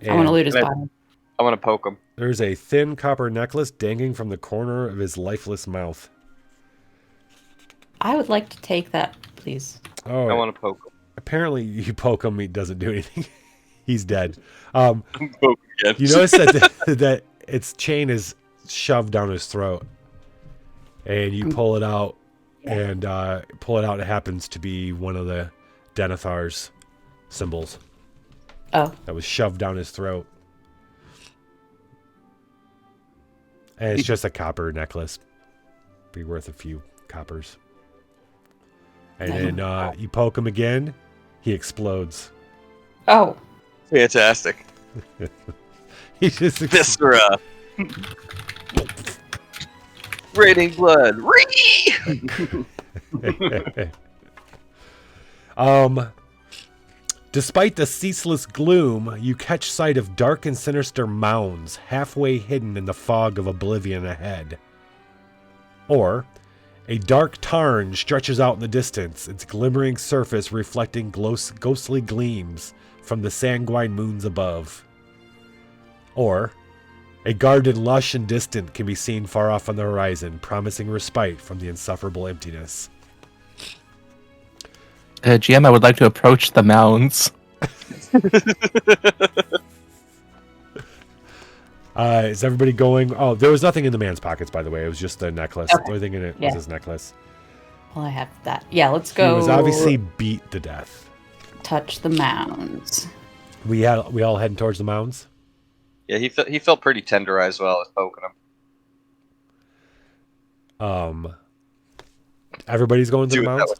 I want to loot his And body. I want to poke him. There's a thin copper necklace dangling from the corner of his lifeless mouth. I would like to take that, please. Oh, I want to poke him. apparently you poke him, he doesn't do anything. He's dead. Poke again. You notice that that its chain is shoved down his throat, and you pull it out, and it happens to be one of the Denethar's symbols Oh, that was shoved down his throat. And it's just a copper necklace. Be worth a few coppers. And then you poke him again, he explodes. oh, Fantastic. He just Viscera. Raining blood. Ree! Despite the ceaseless gloom, you catch sight of dark and sinister mounds halfway hidden in the fog of oblivion ahead. Or a dark tarn stretches out in the distance, its glimmering surface reflecting ghostly gleams from the sanguine moons above. Or a garden lush and distant can be seen far off on the horizon, promising respite from the insufferable emptiness. GM, I would like to approach the mounds. Is everybody going? Oh, there was nothing in the man's pockets, by the way. It was just a necklace. Okay. The only thing in it was his necklace. Well, I have that. Yeah, let's He go. was obviously beat to death. touch the mounds. We all heading towards the mounds. Yeah, he felt pretty tenderized while I was poking him. Everybody's going to the mounds.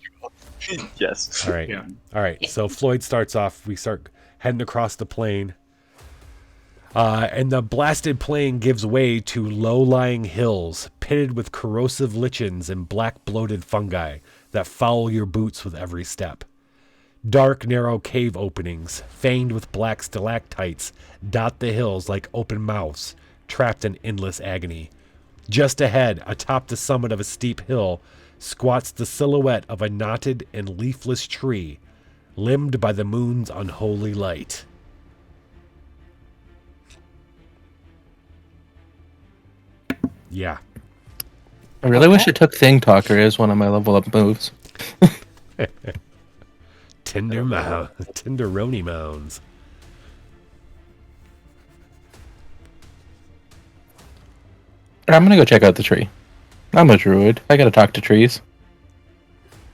Yes. All right. Yeah. All right. So Floyd starts off. We start heading across the plain. And the blasted plain gives way to low-lying hills, pitted with corrosive lichens and black bloated fungi that foul your boots with every step. Dark, narrow cave openings, fanged with black stalactites, dot the hills like open mouths, trapped in endless agony. Just ahead, atop the summit of a steep hill, squats the silhouette of a knotted and leafless tree, limned by the moon's unholy light. Yeah. I really wish it took Thing Talker as one of my level up moves. Tenderoni mounds. I'm gonna go check out the tree. I'm a druid. I gotta talk to trees.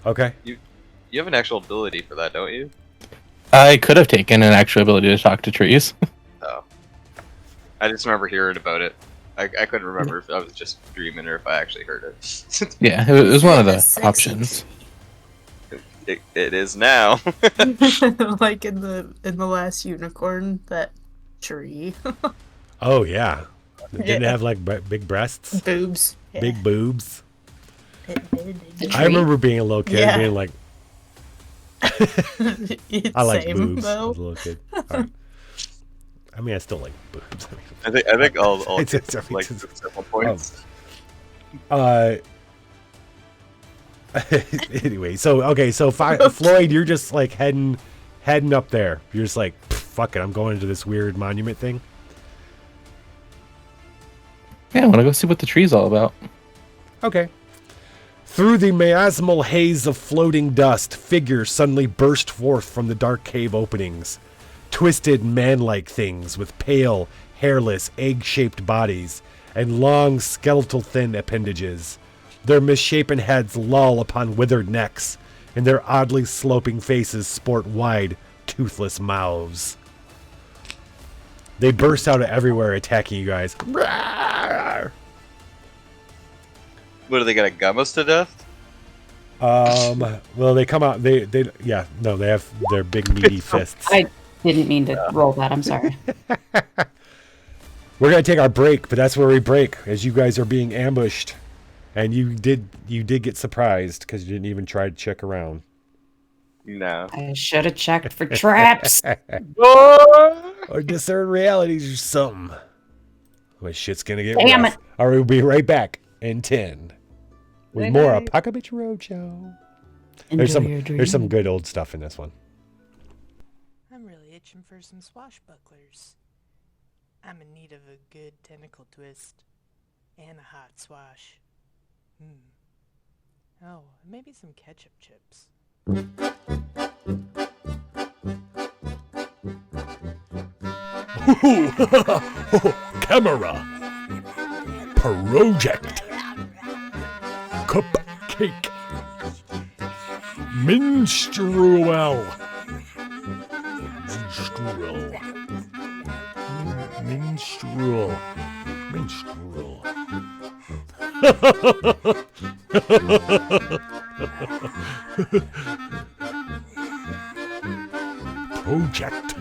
Okay. You have an actual ability for that, don't you? I could have taken an actual ability to talk to trees. Oh. I just remember hearing about it. I couldn't remember if I was just dreaming or if I actually heard it. Yeah, it was one of the Sexy. options. It is now. Like in the last unicorn, that tree. Oh, yeah. Didn't it Yeah. have like big breasts? Boobs. Yeah. Big boobs? It did. I remember being a little kid Yeah. being like, It's I like same, boobs though. as a little kid. All right. I mean, I still like boobs. I think all It's like several points. Anyway, so Floyd, you're just like heading up there. You're just like, fuck it, I'm going into this weird monument thing. Yeah, I want to go see what the tree's all about. Okay. Through the miasmal haze of floating dust, figures suddenly burst forth from the dark cave openings. Twisted man-like things with pale, hairless, egg-shaped bodies and long, skeletal-thin appendages. Their misshapen heads loll upon withered necks, and their oddly sloping faces sport wide, toothless mouths. They burst out of everywhere, attacking you guys. What are they gonna gum us to death? Well, they come out. They have their big meaty fists. I didn't mean to roll that. I'm sorry. We're gonna take our break, but that's where we break, as you guys are being ambushed, and you did get surprised because you didn't even try to check around. No. I should have checked for traps. Or discern realities or something. Well, shit's gonna get Damn rough. it. All right, we'll be right back in 10 with more Apocabitch Roadshow. There's some good old stuff in this one. I'm really itching for some swashbucklers. I'm in need of a good tentacle twist and a hot swash. Oh, maybe some ketchup chips. Camera. Project. Cupcake. Minstrel. Minstrel. Project.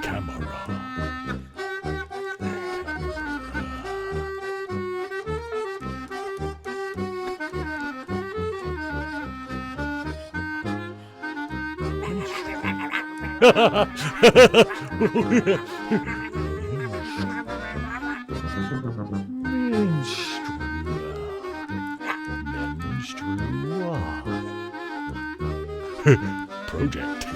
Camera. Project.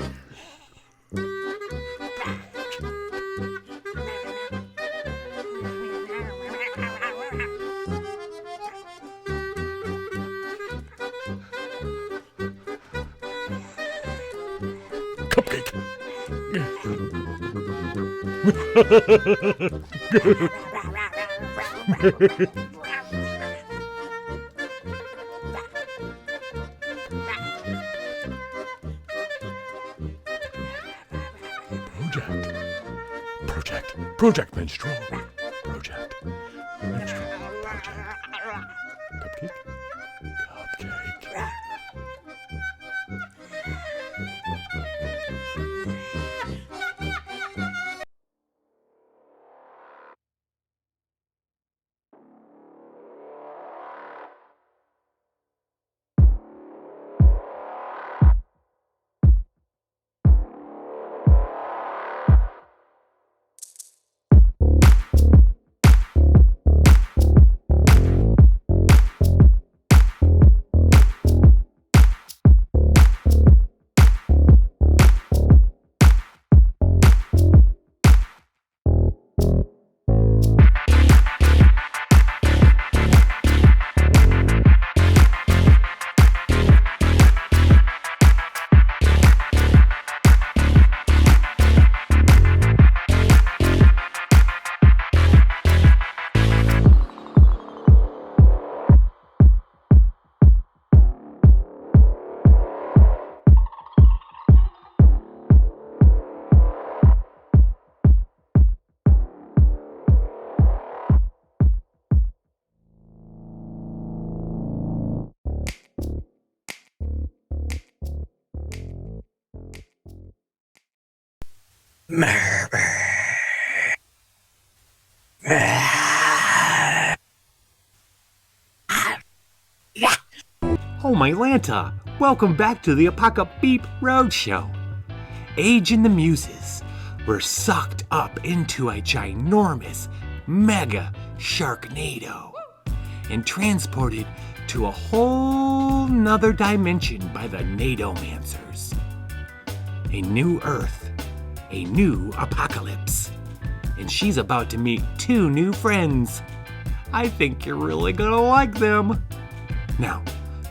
Cupcake. Project Minstrel. Project Minstrel. Project. Cupcake. Cupcake. Oh, my Lanta! Welcome back to the Apocabitch Roadshow. Age and the Muses were sucked up into a ginormous mega sharknado and transported to a whole nother dimension by the Nadomancers. A new Earth, a new apocalypse, and she's about to meet 2 new friends. I think you're really gonna like them. Now,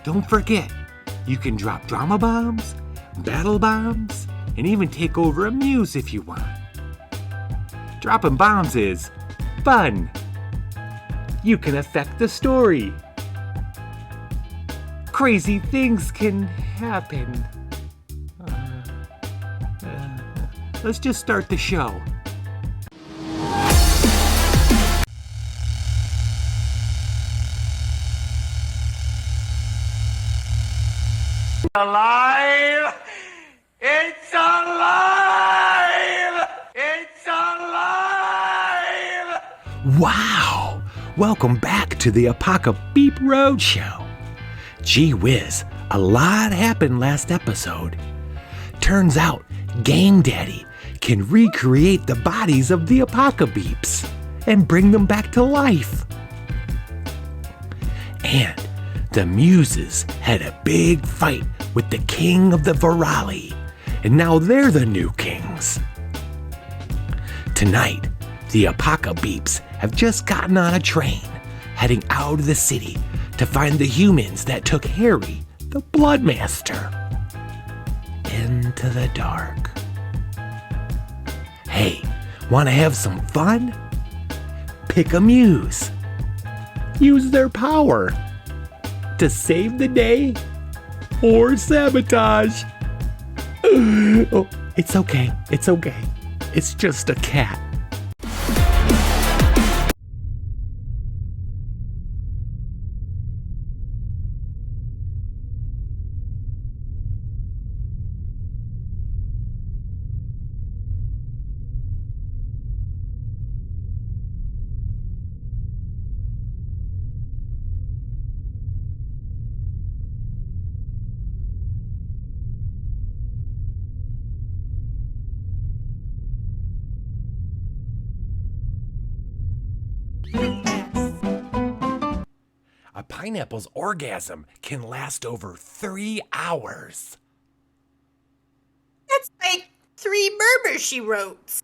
don't forget, you can drop drama bombs, battle bombs, and even take over a muse if you want. Dropping bombs is fun. You can affect the story. Crazy things can happen. Let's just start the show. Alive! It's alive! It's alive! Wow! Welcome back to the Apocabitch Roadshow. Gee whiz, a lot happened last episode. Turns out, Game Daddy can recreate the bodies of the Apocabitch and bring them back to life. And the Muses had a big fight with the king of the Virali, and now they're the new kings. Tonight, the Apocabitch have just gotten on a train, heading out of the city to find the humans that took Harry, the Bloodmaster, into the dark. Hey, wanna have some fun? Pick a muse. Use their power to save the day or sabotage. Oh, it's okay. It's okay. It's just a cat. A pineapple's orgasm can last over 3 hours. That's like 3 murmurs she wrote.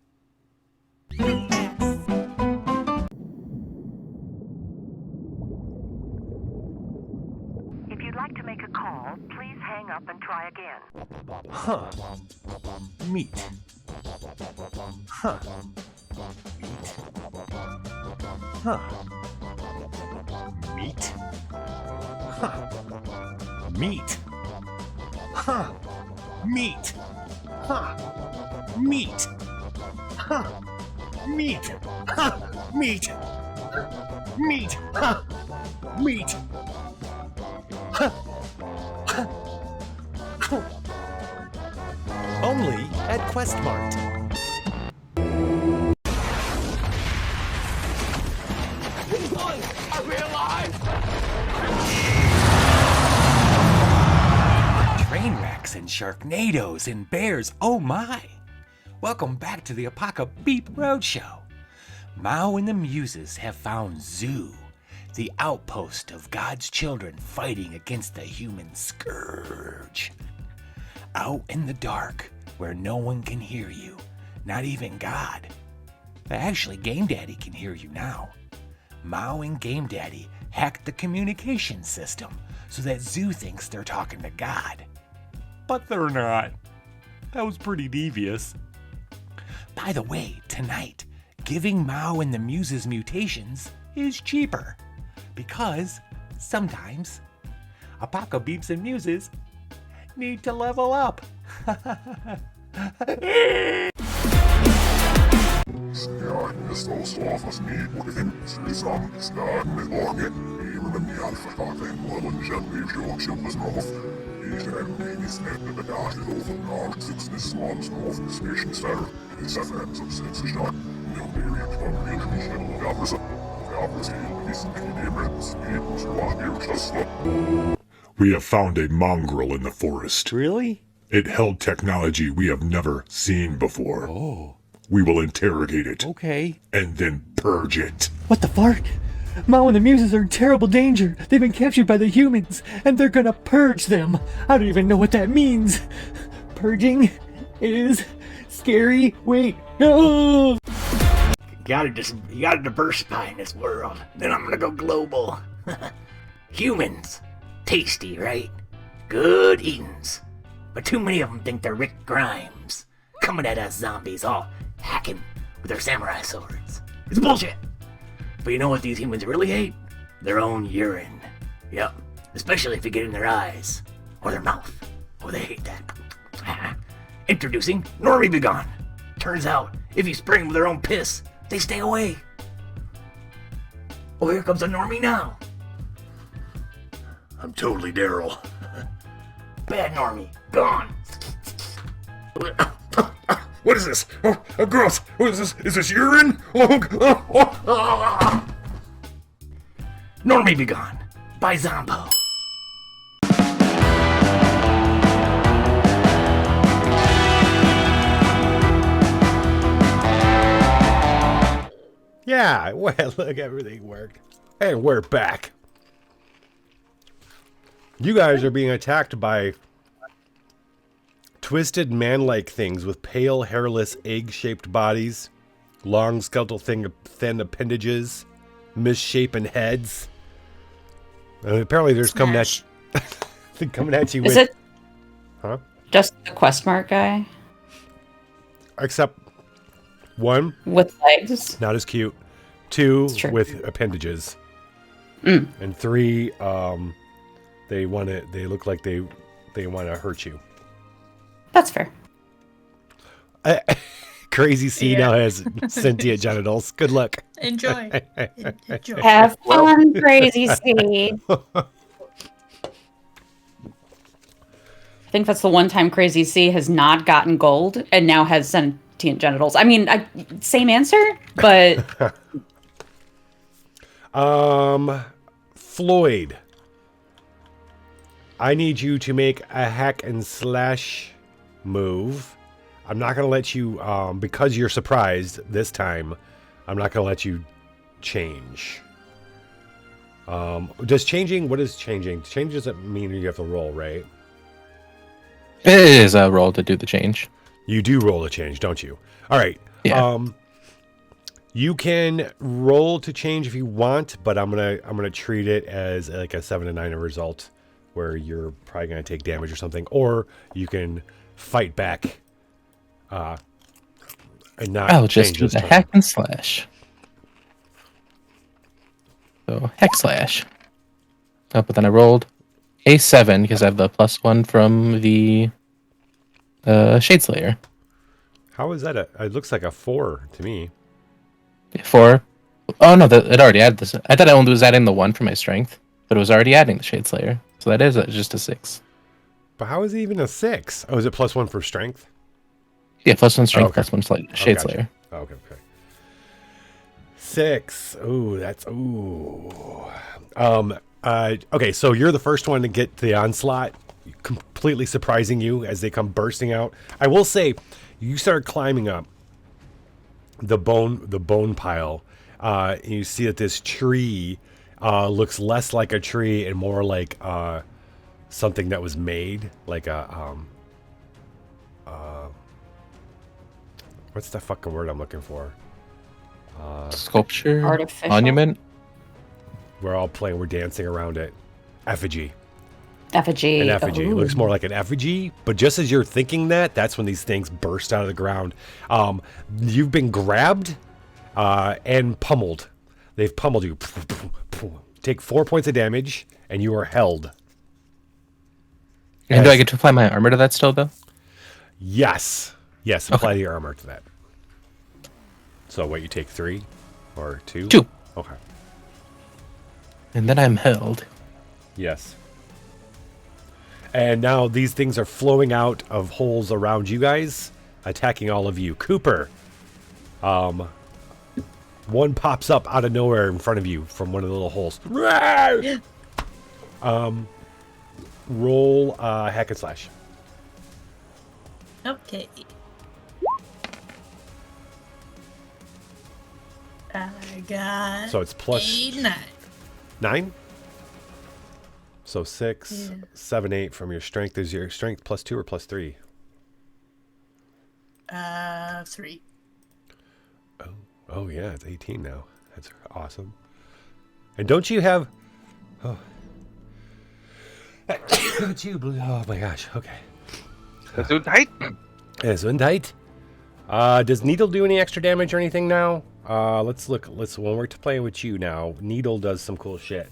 If you'd like to make a call, please hang up and try again. Huh. Meat. Huh. Meat. Huh. Meat. Huh. Meat. Huh. Meat. Huh. Meat. Huh. Meat. Meat. Huh. Meat. Huh. Only at Questmart. Are we alive? Train wrecks and sharknadoes and bears, oh my! Welcome back to the Apocabitch Roadshow. Mao and the Muses have found Zoo, the outpost of God's children fighting against the human scourge. Out in the dark, where no one can hear you, not even God. Actually, Game Daddy can hear you now. Mao and Game Daddy hacked the communication system so that Zoo thinks they're talking to God. But they're not. That was pretty devious. By the way, tonight, giving Mao and the Muses mutations is cheaper. Because sometimes Apocabitch and Muses need to level up. We have found a mongrel in the forest. Really? It held technology we have never seen before. Oh. We will interrogate it. Okay. And then purge it. What the fart? Mao and the Muses are in terrible danger. They've been captured by the humans, and they're gonna purge them. I don't even know what that means. Purging is scary. Wait, no! You gotta diversify in this world. Then I'm gonna go global. Humans. Tasty, right? Good eatings. But too many of them think they're Rick Grimes. Coming at us zombies all hacking with their samurai swords. It's bullshit. But you know what these humans really hate? Their own urine. Yep. Especially if you get in their eyes. Or their mouth. Oh, they hate that. Introducing Normie Begone. Turns out, if you spray them with their own piss, they stay away. Oh, here comes a Normie now. I'm totally Daryl. Bad Normie. Gone. What is this? Oh, gross. What is this? Is this urine? Normie Begone by Zombo. Yeah, well, look, everything worked. And we're back. You guys are being attacked by twisted man-like things with pale, hairless, egg-shaped bodies, long, skeletal thin appendages, misshapen heads. And apparently there's coming at you with... Is it Huh? just the Questmark guy? Except one... With legs? Not as cute. Two, It's true. with appendages. Mm. And three, they look like they want to hurt you. That's fair. Crazy C now has sentient genitals. Good luck. Enjoy. Enjoy. Have fun, Crazy C. I think that's the one time Crazy C has not gotten gold and now has sentient genitals. I mean, same answer, but... Floyd, I need you to make a hack and slash move. I'm not going to let you, because you're surprised this time, I'm not going to let you change. What is changing? Change doesn't mean you have to roll, right? It is a roll to do the change. You do roll a change, don't you? All right. Yeah. You can roll to change if you want, but I'm gonna treat it as like a 7 to 9 result, where you're probably gonna take damage or something, or you can fight back. And not. I'll just change do this the turn. hack and slash. So hack slash. Oh, but then I rolled a 7 because I have the +1 from the Shade Slayer. How is that? It looks like a 4 to me. 4. Oh no, it already added this. I thought I only was adding the 1 for my strength, but it was already adding the Shade Slayer. So that is just a 6. But how is it even a 6? Oh, is it +1 for strength? Yeah, +1 strength, Okay. +1 Shade gotcha. Slayer. Okay. 6. Ooh, that's okay, so you're the first one to get the onslaught, completely surprising you as they come bursting out. I will say, you start climbing up the bone pile. And you see that this tree looks less like a tree and more like something that was made, like a what's the fucking word I'm looking for? Sculpture? Artificial? Monument? We're all playing, we're dancing around it. Effigy. Effigy. An effigy. It Ooh. looks more like an effigy, but just as you're thinking that's when these things burst out of the ground. You've been grabbed and pummeled. They've pummeled you. Take 4 points of damage, and you are held. And do I get to apply my armor to that still, though? Yes. Yes, apply your armor to that. So what, you take 3 or 2? 2. Okay. And then I'm held. Yes. And now these things are flowing out of holes around you guys, attacking all of you. Cooper. One pops up out of nowhere in front of you from one of the little holes. Roll hack and slash. Okay. I got. So it's plus 9. 9? So 6, Yeah. 7, 8 from your strength. Is your strength +2 or +3? 3. Oh yeah, it's 18 now. That's awesome. And don't you have? Oh, oh my gosh. Okay. Gesundheit. Does Needle do any extra damage or anything now? Let's look. When we're playing with you now, Needle does some cool shit.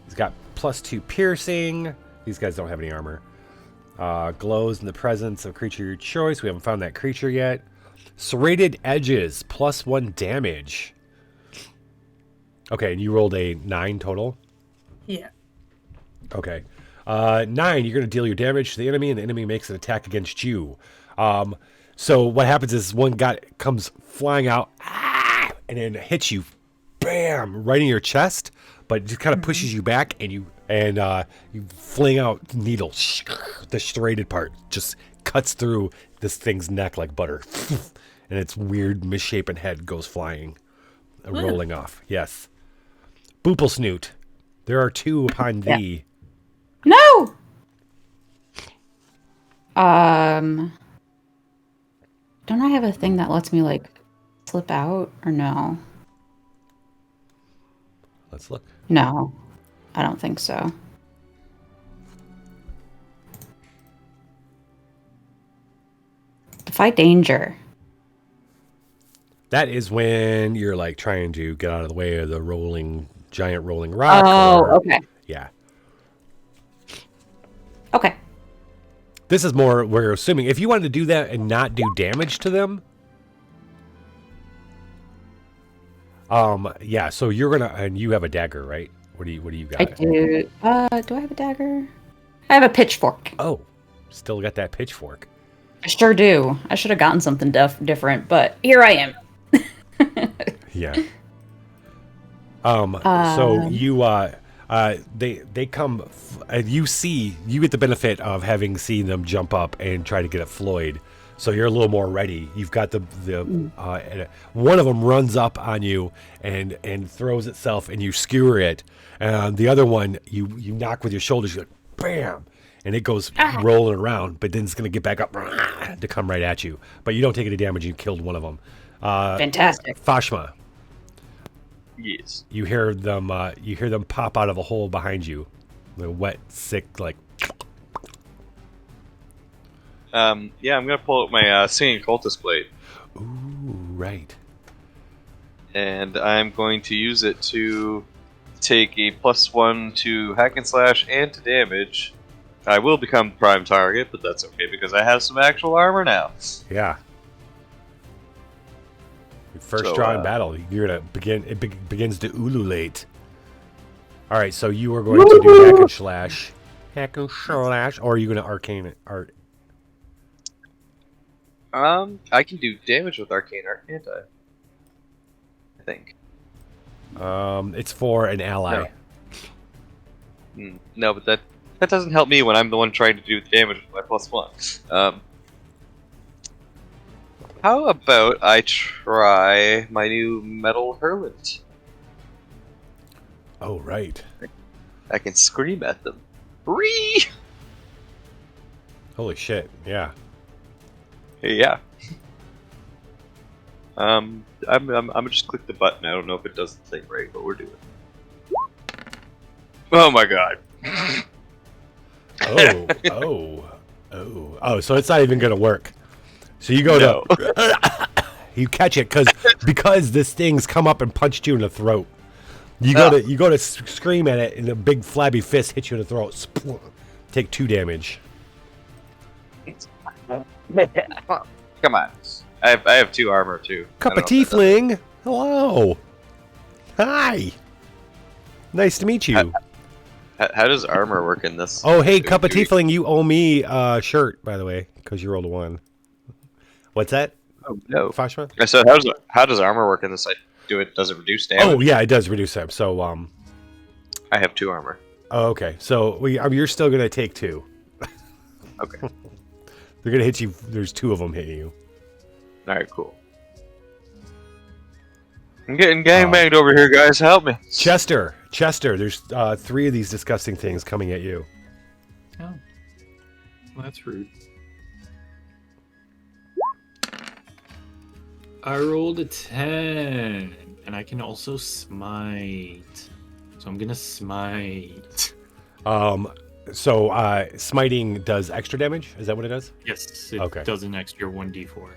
He's got +2 piercing. These guys don't have any armor. Glows in the presence of a creature of your choice. We haven't found that creature yet. Serrated edges, +1 damage. Okay, and you rolled a 9 total? Yeah. Okay. 9, you're going to deal your damage to the enemy, and the enemy makes an attack against you. So what happens is one guy comes flying out, and then hits you, bam, right in your chest, but just kind of pushes you back, and you fling out Needle. The serrated part just cuts through this thing's neck like butter. And its weird misshapen head goes flying, rolling off. Yes. Boople Snoot. There are 2 upon thee. No! Don't I have a thing that lets me, like, slip out? Or no? Let's look. No. I don't think so. Defy danger. That is when you're like trying to get out of the way of the giant rolling rock. Oh, okay. Yeah. Okay. This is more, we're assuming, if you wanted to do that and not do damage to them. Yeah, so you're gonna, and you have a dagger, right? What do you got? I do. Do I have a dagger? I have a pitchfork. Oh, still got that pitchfork. I sure do. I should have gotten something different, but here I am. Yeah. So you they come. You get the benefit of having seen them jump up and try to get at Floyd, So you're a little more ready. You've got the one of them runs up on you and throws itself, and you skewer it. And the other one you knock with your shoulders. You're like, bam, and it goes rolling around. But then it's gonna get back up to come right at you. But you don't take any damage. You killed one of them. Fantastic. Fashma. Yes. You hear them. You hear them pop out of a hole behind you. The wet, sick, like. Yeah, I'm gonna pull out my singing cultist blade. Ooh, right. And I'm going to use it to take a +1 to hack and slash and to damage. I will become prime target, but that's okay because I have some actual armor now. Yeah. Your first draw in battle. You're gonna begin. It begins to ululate. All right, so you are going to do hack and slash. Hack and slash, or are you going to arcane art? I can do damage with arcane art, can't I think. It's for an ally. No, but that doesn't help me when I'm the one trying to do the damage with my +1. How about I try my new metal hurlant? Oh, right. I can scream at them. Ree! Holy shit! Yeah. Yeah. I'm gonna just click the button. I don't know if it does the thing right, but we're doing it. Oh my god. Oh, so it's not even gonna work. So you go to you catch it because this thing's come up and punched you in the throat. You go to scream at it, and a big flabby fist hits you in the throat. Take 2 damage. Come on. I have 2 armor too. Cup of tiefling. Hello. Hi. Nice to meet you. How does armor work in this? Oh, hey, Cup of tiefling, you owe me a shirt, by the way, because you rolled a 1. What's that? Oh no, Fashma? I said, how does armor work in this? Does it reduce damage? Oh yeah, it does reduce damage. So I have 2 armor. Oh, okay. So you're still gonna take 2. Okay. They're gonna hit you. There's 2 of them hitting you. All right, cool. I'm getting gangbanged over here, guys. Help me. Chester. There's 3 of these disgusting things coming at you. Oh, well, that's rude. I rolled a 10, and I can also smite. So I'm gonna smite. So smiting does extra damage. Is that what it does? Yes. It does an extra 1d4.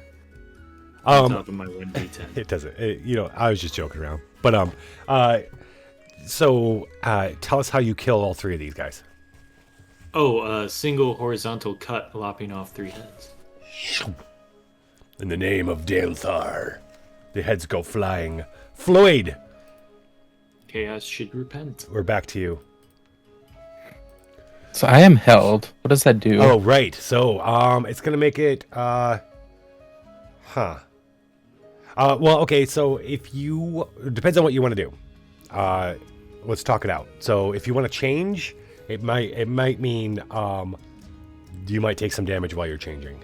On top of my 1d10. It doesn't. I was just joking around. But so tell us how you kill all 3 of these guys. Oh, single horizontal cut, lopping off 3 heads. In the name of Dalthar, the heads go flying. Floyd! Chaos should repent. We're back to you. So I am held. What does that do? Oh, right. So it's going to make it... Well, okay, so if you... It depends on what you want to do. Let's talk it out. So if you want to change, it might mean you might take some damage while you're changing.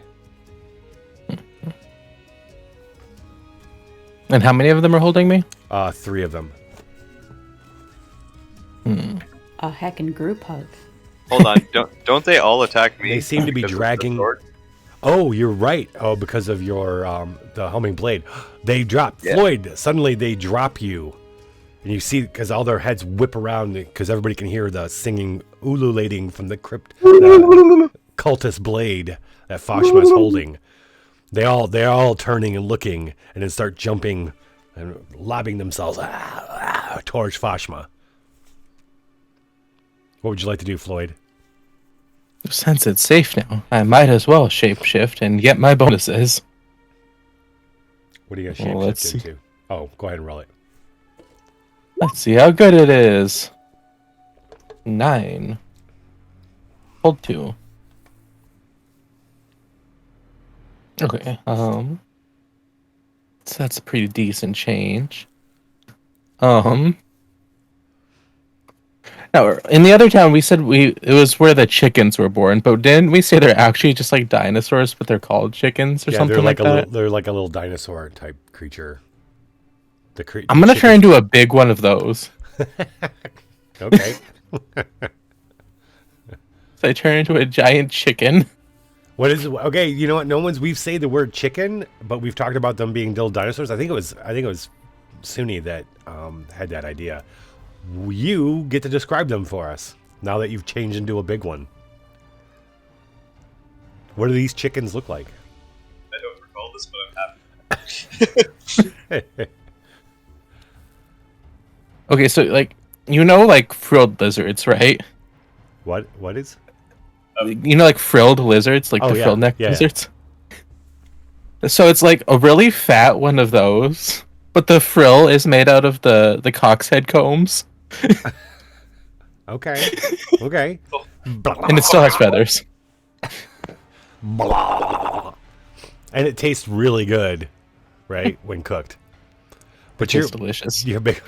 And how many of them are holding me? 3 of them. A heckin' group hug. Hold on, don't they all attack me? They seem to be dragging. Oh, you're right. Oh, because of your the homing blade, they drop. Yeah. Floyd, suddenly they drop you, and you see because all their heads whip around because everybody can hear the singing ululating from the cultist blade that Fashma is holding. They're all turning and looking, and then start jumping and lobbing themselves towards Fashma. What would you like to do, Floyd? Since it's safe now, I might as well shapeshift and get my bonuses. What are you gonna shapeshift into? Oh, go ahead and roll it. Let's see how good it is. 9. Hold 2. Okay, so that's a pretty decent change. No, in the other town we said it was where the chickens were born, but didn't we say they're actually just like dinosaurs, but they're called chickens or something they're like, like that? they're like a little dinosaur type creature. I'm gonna try and do a big one of those. Okay. So I turn into a giant chicken. What is okay? You know what? No one's. We've said the word chicken, but we've talked about them being little dinosaurs. I think it was Suni that had that idea. You get to describe them for us now that you've changed into a big one. What do these chickens look like? I don't recall this, but I'm happy. Okay, so like like frilled lizards, right? What is? Like frilled lizards, like the frilled neck lizards. So it's like a really fat one of those, but the frill is made out of the cock's head combs. Okay. And it still has feathers. And it tastes really good, right, when cooked. But It's delicious. You're big.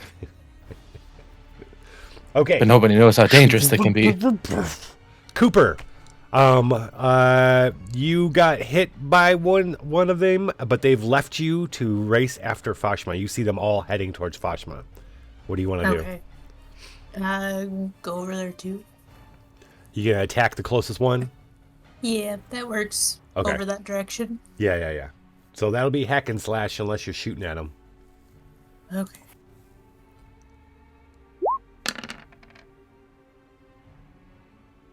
Okay. But nobody knows how dangerous they can be. Cooper, you got hit by one of them, but they've left you to race after Fashma. You see them all heading towards Fashma. What do you want to do? Go over there too. You gonna attack the closest one? Yeah, that works. Okay. Over that direction. Yeah. So that'll be hack and slash unless you're shooting at them. Okay.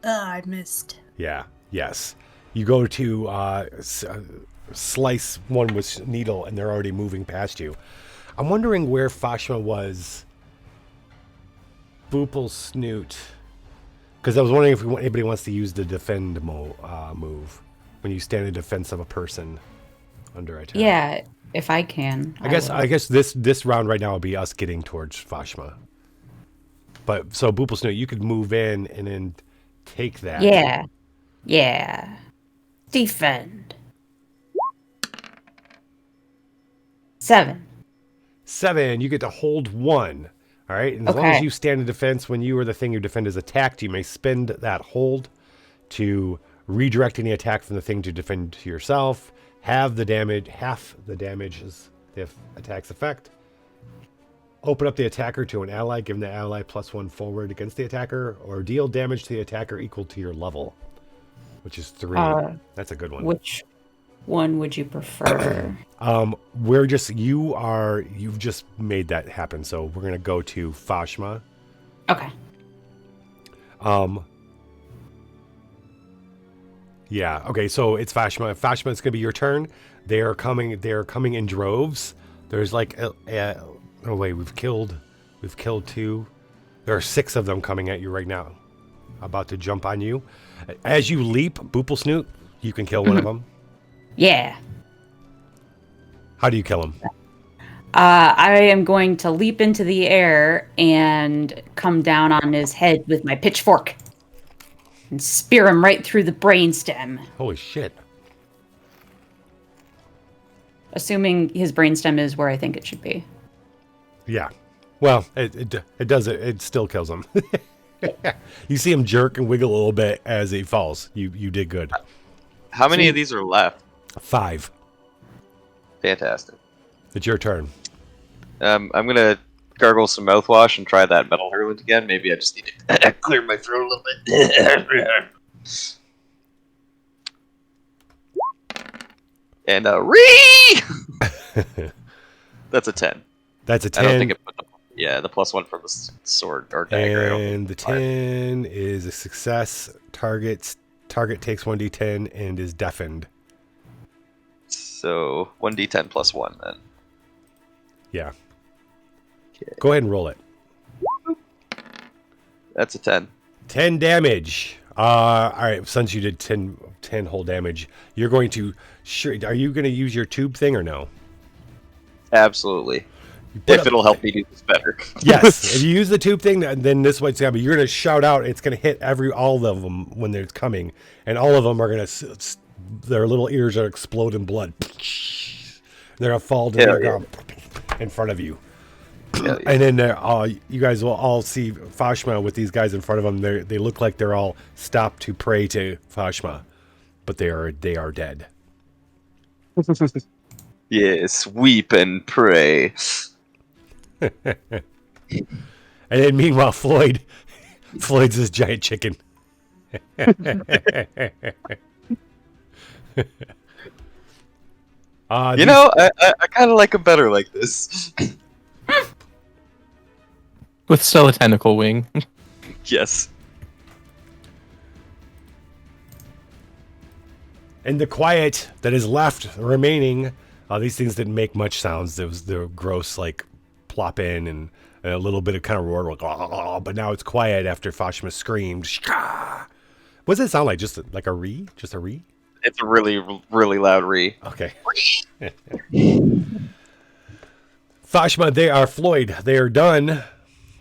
I missed. Yeah. Yes. You go to slice one with needle, and they're already moving past you. I'm wondering where Fashma was. Boople's snoot. Because I was wondering if anybody wants to use the defend move when you stand in defense of a person under attack. Yeah, if I can. I guess this round right now will be us getting towards Fashma. But so Boople's snoot, you could move in and then take that. Yeah. Defend. 7. You get to hold 1. All right. And as long as you stand in defense when you or the thing you defend is attacked, you may spend that hold to redirect any attack from the thing to defend to yourself. Half the damage is the attack's effect. Open up the attacker to an ally, giving the ally +1 forward against the attacker, or deal damage to the attacker equal to your level, which is 3. That's a good one. Which one would you prefer? You've just made that happen, so we're gonna go to Fashma. Okay. Yeah. Okay. So it's Fashma. Fashma, it's gonna be your turn. They are coming in droves. There's like oh wait, we've killed 2. There are 6 of them coming at you right now, about to jump on you. As you leap, Boople Snoot, you can kill one of them. Yeah. How do you kill him? I am going to leap into the air and come down on his head with my pitchfork and spear him right through the brainstem. Holy shit. Assuming his brainstem is where I think it should be. Yeah. Well, it does it. It still kills him. You see him jerk and wiggle a little bit as he falls. You did good. How many of these are left? 5. Fantastic. It's your turn. I'm gonna gargle some mouthwash and try that metal hurlant again. Maybe I just need to clear my throat a little bit. And that's a 10. That's a 10. I don't think it put the +1 from the sword or dagger. And the 10 is a success. Target takes 1d10 and is deafened. So 1d10 +1 then. Yeah. Okay. Go ahead and roll it. That's a 10. 10 damage. All right, since you did 10 whole damage, you're going to... Are you going to use your tube thing or no? Absolutely. If it'll help me do this better. Yes. If you use the tube thing, then this is what's going to be. You're going to shout out. It's going to hit all of them when they're coming. And all of them are going to... Their little ears are explode in blood. They're going to fall down in front of you. Yeah. And then you guys will all see Fashma with these guys in front of them. They look like they're all stopped to pray to Fashma, but they are dead. Yes, weep and pray. And then meanwhile, Floyd's this giant chicken. You know, I kind of like him better like this. With still a tentacle wing. Yes. And the quiet that is left remaining, these things didn't make much sounds. There was the gross, like, plop in and a little bit of kind of roar, like, oh, but now it's quiet after Fashma screamed. Shka! What does it sound like? Just like a re? Just a re? It's a really, really loud re. Okay. Fashma, Floyd, they are done.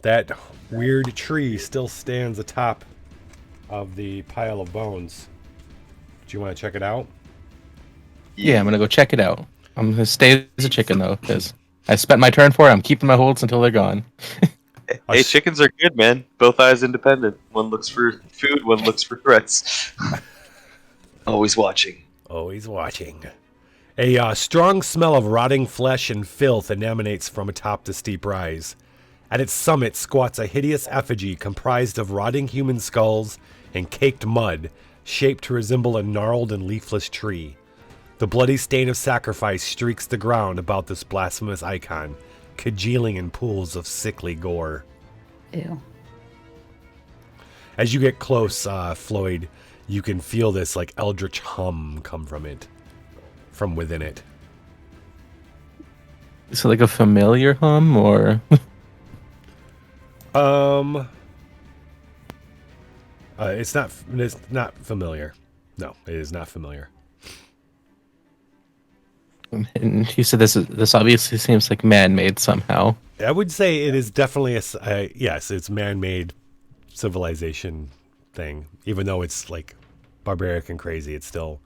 That weird tree still stands atop of the pile of bones. Do you want to check it out? Yeah, I'm going to go check it out. I'm going to stay as a chicken, though, because I spent my turn for it. I'm keeping my holds until they're gone. Hey, chickens are good, man. Both eyes independent. One looks for food, one looks for threats. Always watching. Always watching. A strong smell of rotting flesh and filth emanates from atop the steep rise. At its summit squats a hideous effigy comprised of rotting human skulls and caked mud, shaped to resemble a gnarled and leafless tree. The bloody stain of sacrifice streaks the ground about this blasphemous icon, congealing in pools of sickly gore. Ew. As you get close, Floyd, you can feel this like eldritch hum come from within it. Is it like a familiar hum, or? It's not familiar. No, it is not familiar. And you said this obviously seems like man-made somehow. I would say it is definitely yes, it's man-made civilization thing. Even though it's like barbaric and crazy, it's still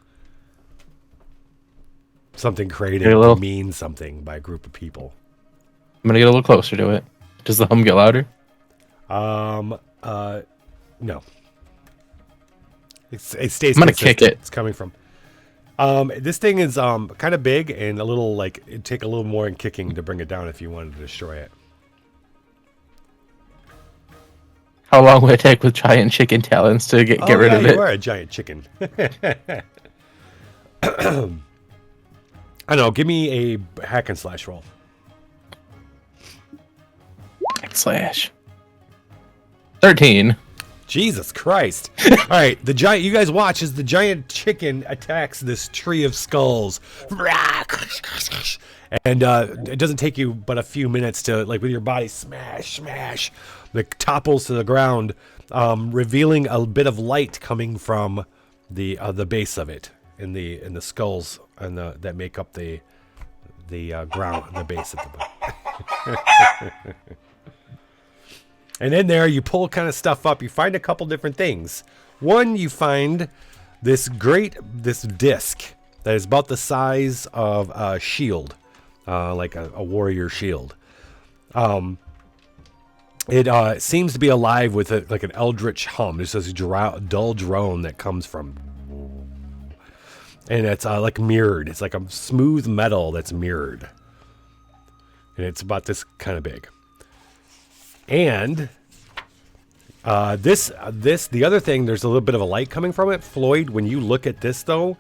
something created to mean something by a group of people. I'm gonna get a little closer to it. Does the hum get louder? No. It stays. I'm gonna consistent. kick it. It's coming from. This thing is kind of big and a little like it'd take a little more in kicking to bring it down if you wanted to destroy it. How long would it take with giant chicken talons to get rid of it? You are a giant chicken. I don't know. Give me a hack and slash roll. Hack slash. 13. Jesus Christ. All right, the giant. You guys watch as the giant chicken attacks this tree of skulls. And it doesn't take you but a few minutes to, like, with your body smash, it topples to the ground, revealing a bit of light coming from the base of it, in the skulls and that make up the ground, the base of the boat. And in there, you pull kind of stuff up. You find a couple different things. One, you find this disc that is about the size of a shield, like a warrior shield. It seems to be alive with like an eldritch hum. There's this dull drone that comes from, and it's like mirrored. It's like a smooth metal that's mirrored, and it's about this kind of big. And the other thing, there's a little bit of a light coming from it. Floyd, when you look at this though,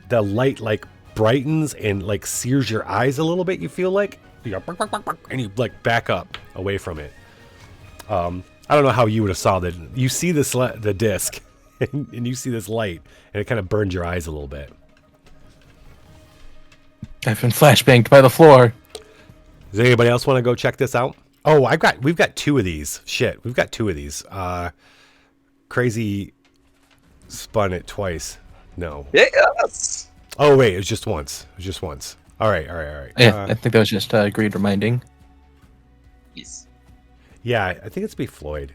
the light like brightens and like sears your eyes a little bit. You feel like, and you like back up away from it. I don't know how you would have saw that. You see the disc, and you see this light, and it kind of burns your eyes a little bit. I've been flashbanged by the floor. Does anybody else want to go check this out? Oh, we've got two of these. Shit, we've got two of these. Crazy spun it twice. No. Yes. Oh wait, it was just once. All right. Yeah, I think that was just Greed reminding. Yes. Yeah, I think it's be Floyd.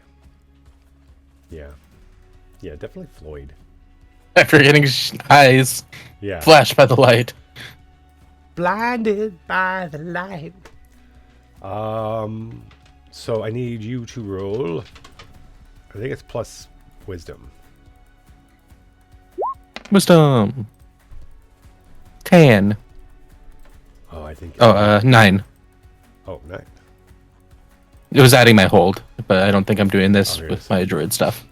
Yeah, definitely Floyd. After getting eyes flashed by the light. Blinded by the light. So I need you to roll. I think it's plus wisdom. Wisdom. 10. Oh, I think. 9. Oh, 9. It was adding my hold, but I don't think I'm doing this here it with is. my druid stuff.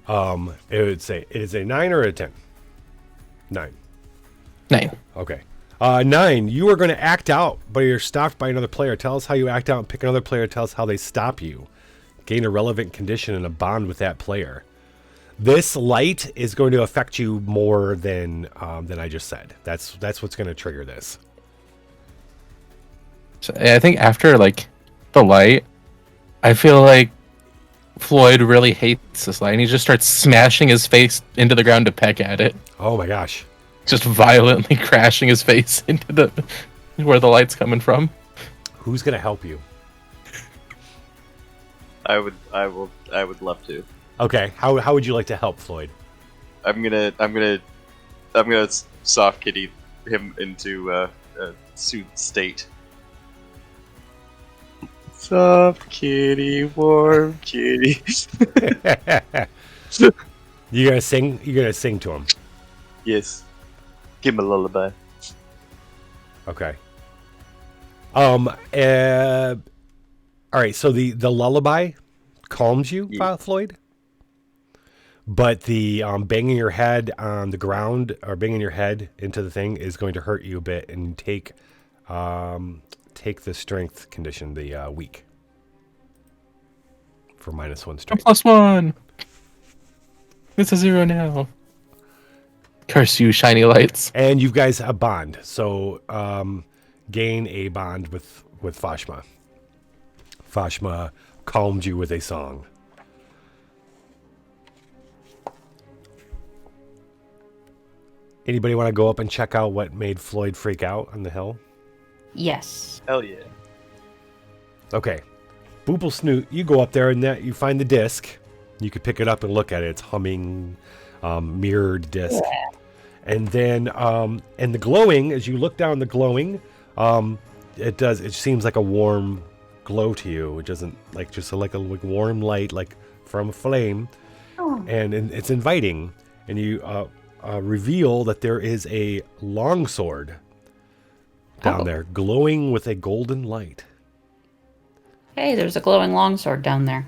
It would say it is a 9 or a 10. 9. 9. Okay. 9. You are going to act out, but you're stopped by another player. Tell us how you act out and pick another player. Tell us how they stop you. Gain a relevant condition and a bond with that player. This light is going to affect you more than I just said. That's what's going to trigger this. So I think after like the light, I feel like Floyd really hates this light, and he just starts smashing his face into the ground to peck at it. Oh my gosh! Just violently crashing his face into the where the light's coming from. Who's going to help you? I would love to. Okay. How would you like to help Floyd? I'm gonna soft kitty him into a soothed state. Soft kitty, warm kitty. You gonna sing? You gonna sing to him? Yes. Give him a lullaby. Okay. All right. So the lullaby calms you, Floyd. But the banging your head on the ground or banging your head into the thing is going to hurt you a bit, and take the strength condition, the weak, for -1 strength. +1. It's a 0 now. Curse you, shiny lights. And you guys a bond, so gain a bond with Fashma. Fashma calmed you with a song. Anybody want to go up and check out what made Floyd freak out on the hill? Yes. Hell yeah. Okay. Boople Snoot, you go up there and you find the disc. You can pick it up and look at it. It's humming, mirrored disc. Yeah. And then, and the glowing, as you look down the glowing, it seems like a warm glow to you. It doesn't like just like a warm light, like from a flame. Oh. And it's inviting. And you reveal that there is a longsword down there, glowing with a golden light. Hey, there's a glowing longsword down there.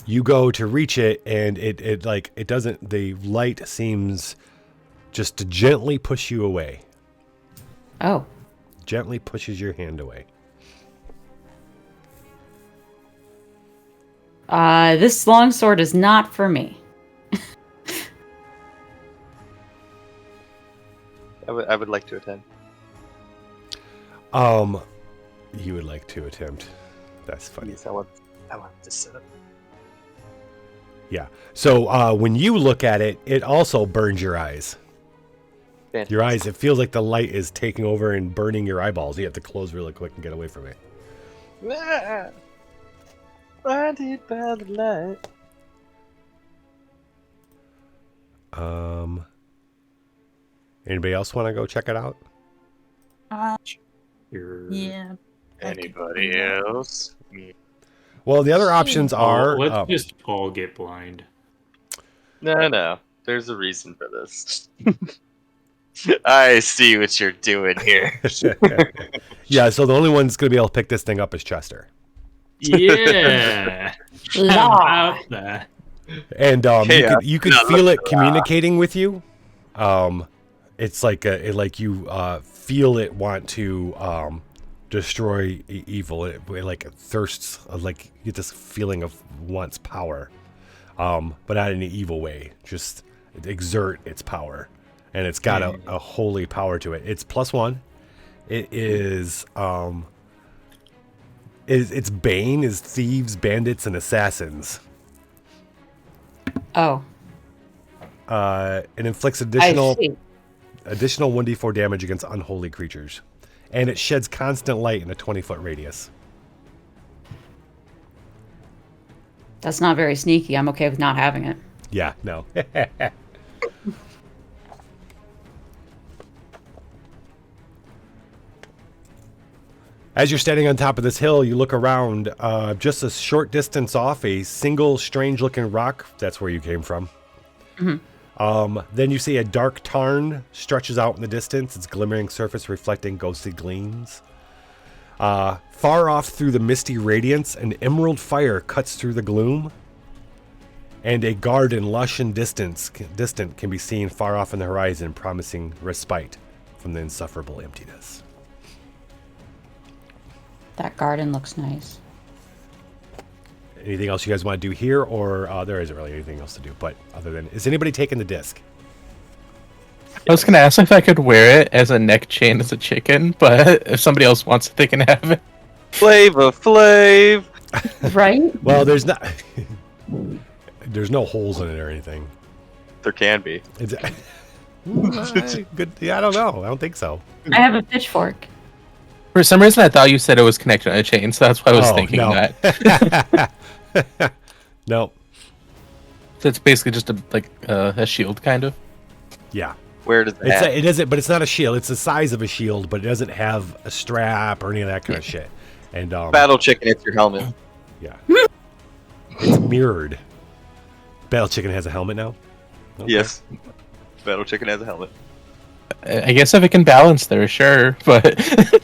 You go to reach it, and it doesn't. The light seems just to gently push you away. Oh. Gently pushes your hand away. This longsword is not for me. I would like to attend. You would like to attempt. That's funny. Yes, I want to sit up. Yeah. So when you look at it, it also burns your eyes. Fantastic. Your eyes. It feels like the light is taking over and burning your eyeballs. You have to close really quick and get away from it. Blinded by the light. Anybody else want to go check it out? Yeah. Anybody else? Well, the other options are. Let's just all get blind. No. There's a reason for this. I see what you're doing here. Yeah, so the only one that's going to be able to pick this thing up is Chester. Yeah. La. About that. And you can feel it communicating with you. It's like you feel it want to destroy evil. It like thirsts, like you get this feeling of wants power, but not in an evil way. Just exert its power, and it's got a holy power to it. It's +1. It is its bane is thieves, bandits, and assassins. Oh. It inflicts additional I see. 1d4 damage against unholy creatures. And it sheds constant light in a 20-foot radius. That's not very sneaky. I'm okay with not having it. Yeah, no. As you're standing on top of this hill, you look around just a short distance off a single strange-looking rock. That's where you came from. Mm-hmm. Then you see a dark tarn stretches out in the distance. Its glimmering surface reflecting ghostly gleams. Far off through the misty radiance, an emerald fire cuts through the gloom. And a garden lush and distant can be seen far off in the horizon, promising respite from the insufferable emptiness. That garden looks nice. Anything else you guys want to do here, or there isn't really anything else to do? But other than, is anybody taking the disc? I was gonna ask if I could wear it as a neck chain as a chicken, but if somebody else wants it, they can have it. Flavor Flav. Right? Well, there's not. There's no holes in it or anything. There can be. It's, good. Yeah, I don't know. I don't think so. I have a pitchfork. For some reason, I thought you said it was connected on a chain, so that's why I was thinking that. No. So it's basically just a shield, kind of. Yeah. Where does it isn't? But it's not a shield. It's the size of a shield, but it doesn't have a strap or any of that kind of shit. And Battle Chicken, it's your helmet. Yeah. It's mirrored. Battle Chicken has a helmet now? Okay. Yes. Battle Chicken has a helmet. I guess if it can balance there, sure, but...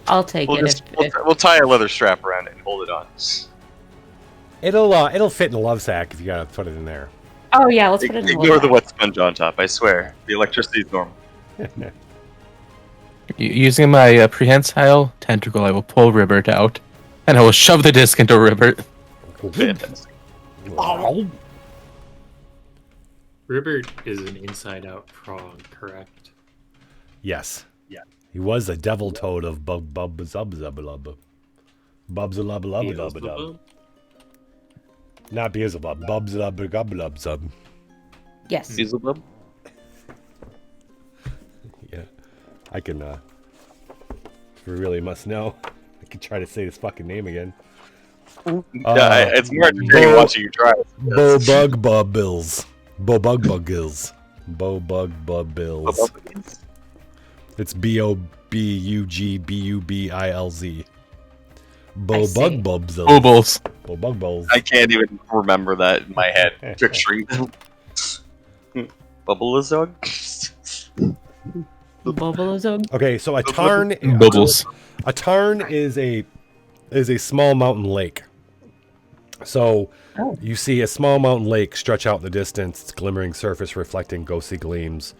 I'll take it. We'll tie a leather strap around it and hold it on. It'll fit in a love sack if you gotta put it in there. Oh yeah, let's put it in Ignore the wet sponge on top, I swear. The electricity is normal. Using my prehensile tentacle, I will pull Ribbert out, and I will shove the disc into Ribbert. Fantastic. Oh. Ribbert is an inside-out frog, correct? Yes. Yeah. He was a devil toad of Bubzabzabulub. Bubzalubulubulubulub. Not Beelzebub. Bubzalubulubulub. Yes. Beelzebub? Yeah. I can, if we really must know, I can try to say this fucking name again. It's more entertaining watching you try. Bobugbubbills. Bobugbubbills. Bobugbubbills. It's Bobugbilz. Bobugbubbills. Bubbles. Bobugbubbles. I can't even remember that in my head. Picturing them. Bubblezog? Bubblezog? Okay, so a tarn. Bubbles. A tarn is a small mountain lake. So you see a small mountain lake stretch out in the distance, its glimmering surface reflecting ghostly gleams.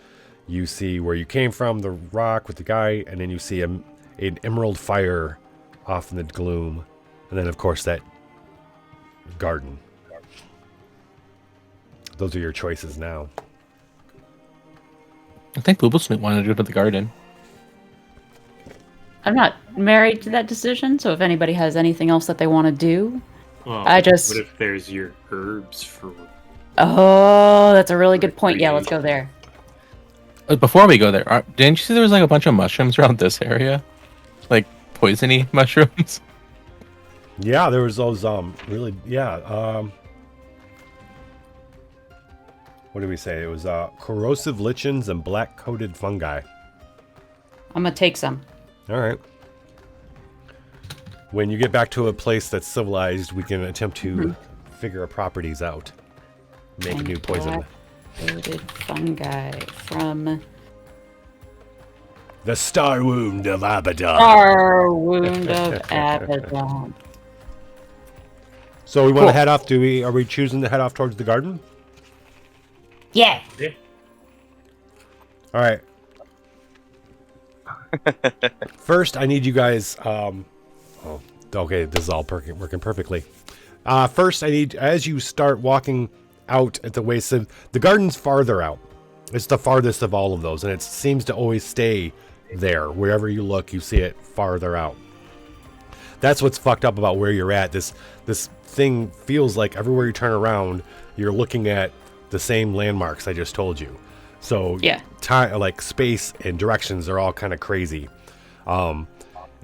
You see where you came from, the rock with the guy, and then you see an emerald fire off in the gloom. And then, of course, that garden. Those are your choices now. I think Bubbles might want to go to the garden. I'm not married to that decision, so if anybody has anything else that they want to do, Well, what if there's your herbs for... Oh, that's a really good point. Yeah, let's go there. Before we go there, didn't you see there was a bunch of mushrooms around this area? Like poisony mushrooms? Yeah, there was those, really, yeah, what did we say? It was, corrosive lichens and black-coated fungi. I'm gonna take some. All right. When you get back to a place that's civilized, we can attempt to figure our properties out. Make a new poison. Black-coated fungi from... The Star Wound of Abaddon. Star Wound of Abaddon. So we want to head off. Are we choosing to head off towards the garden? Yeah. All right. First, I need you guys. Okay, this is all working perfectly. First, I need, as you start walking out at the waist of the garden's farther out. It's the farthest of all of those, and it seems to always stay there. Wherever you look, you see it farther out. That's what's fucked up about where you're at. This thing feels like everywhere you turn around, you're looking at the same landmarks I just told you. So yeah, time, like space and directions are all kind of crazy, and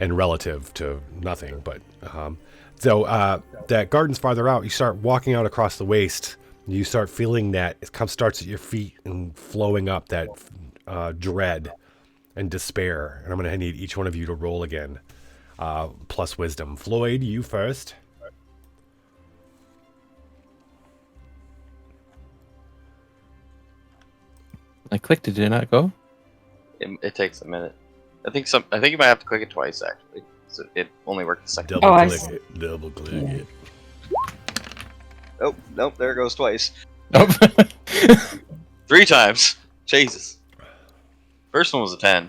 relative to nothing. But so that garden's farther out. You start walking out across the waste. You start feeling that it starts at your feet and flowing up that dread. and despair. And I'm going to need each one of you to roll again. Plus wisdom. Floyd, you first. I clicked it, did it not go? It takes a minute. I think you might have to click it twice actually. So it only worked the second. Double click it. Double click it. Oh, nope, there it goes twice. Nope. 3 times. Jesus. First one was a 10.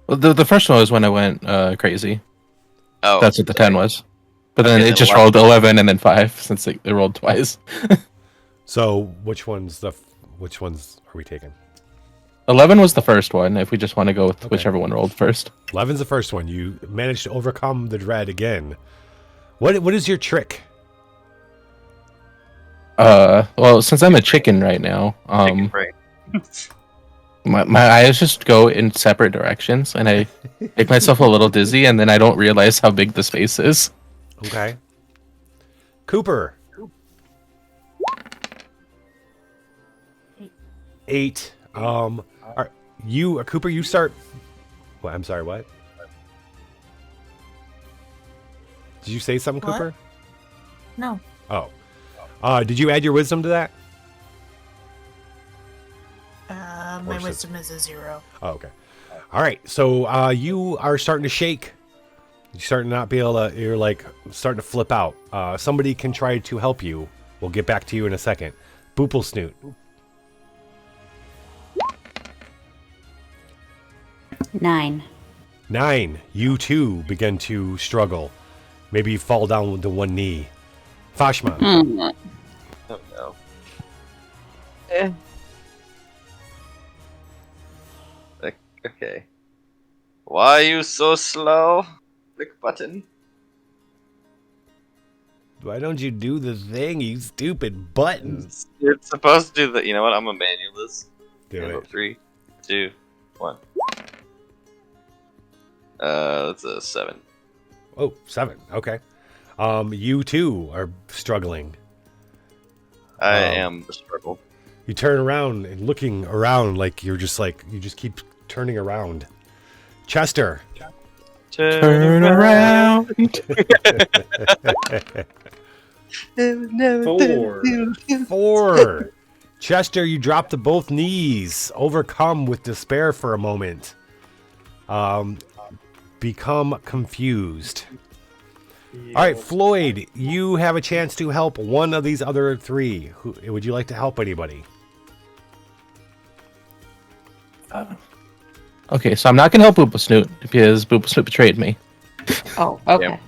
Well, the first one was when I went crazy. Oh. That's what the 10 was. But then Okay, it just 11. rolled 11 and then 5 since it rolled twice. So which ones are we taking? 11 was the first one, if we just want to go with whichever one rolled first. 11's the first one. You managed to overcome the dread again. What is your trick? Well, since I'm a chicken right now, my eyes just go in separate directions, and I make myself a little dizzy, and then I don't realize how big the space is. Okay. Cooper. 8. Cooper, you start. What? I'm sorry. What? Did you say something, What? Cooper? No. Oh. Did you add your wisdom to that? My wisdom is a 0. Oh, okay. All right. So you are starting to shake. You're starting to not be able to. You're like starting to flip out. Somebody can try to help you. We'll get back to you in a second. Boople Snoot. 9. 9. You too begin to struggle. Maybe you fall down to one knee. Fashma. Oh no. Okay. Why are you so slow? Click button. Why don't you do the thing, you stupid buttons? You're supposed to do the. You know what? I'm gonna manual this. Do it. 3, 2, 1. That's a 7. Oh, 7. Okay. You too are struggling. I am the struggle. You turn around and looking around like you just keep turning around. Chester. Turn around. 4. Chester, you drop to both knees, overcome with despair for a moment. Become confused. All right, Floyd, you have a chance to help one of these other 3. Would you like to help anybody? Okay, so I'm not going to help Boople Snoot because Boople Snoot betrayed me. Oh, okay.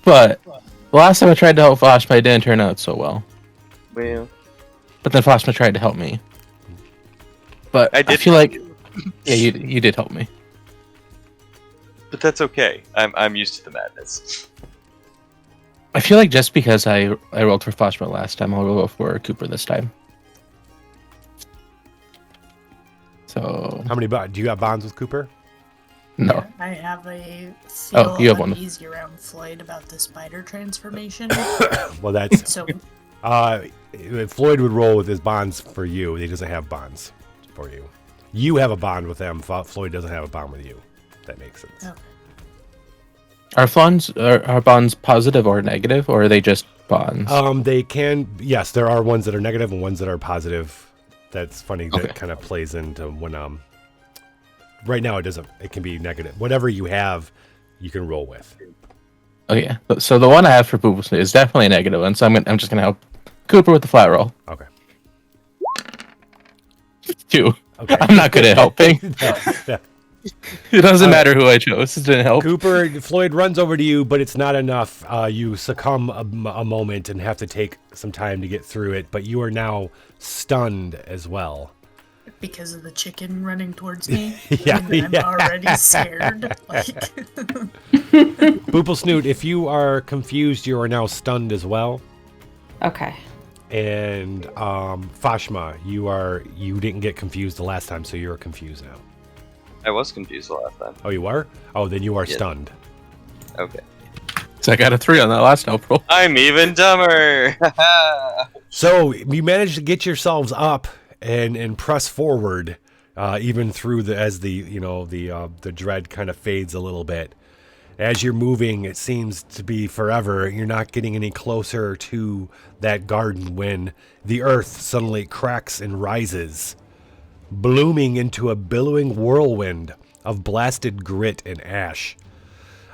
But the last time I tried to help Foshma, it didn't turn out so well. Well. But then Foshma tried to help me. But I feel like... Yeah, you did help me. But that's okay. I'm used to the madness. I feel like just because I rolled for Foshma last time, I'll roll for Cooper this time. So... How many bonds? Do you have bonds with Cooper? No. I have a feel you have one. uneasy around Floyd about the spider transformation. Well, that's... So... Floyd would roll with his bonds for you. He doesn't have bonds for you. You have a bond with them. Floyd doesn't have a bond with you. That makes sense. Okay. Are bonds positive or negative, or are they just bonds? They can. Yes, there are ones that are negative and ones that are positive. That's funny. That kind of plays into when right now it doesn't. It can be negative. Whatever you have, you can roll with. Okay, so the one I have for Boople is definitely a negative one. So I'm just gonna help Cooper with the flat roll. Okay. 2. Okay. I'm not good at helping. No. It doesn't matter who I chose. It didn't help. Floyd runs over to you, but it's not enough. You succumb a moment and have to take some time to get through it. But you are now stunned as well. Because of the chicken running towards me? Yeah, I'm already scared. Like... Boople Snoot, if you are confused, you are now stunned as well. Okay. And Fashma, you didn't get confused the last time, so you're confused now. I was confused the last time. Oh, you are? Oh, then you are stunned. Okay. So I got a 3 on that last help roll. I'm even dumber. So you managed to get yourselves up and press forward even through the dread kind of fades a little bit. As you're moving, it seems to be forever. You're not getting any closer to that garden when the earth suddenly cracks and rises, blooming into a billowing whirlwind of blasted grit and ash.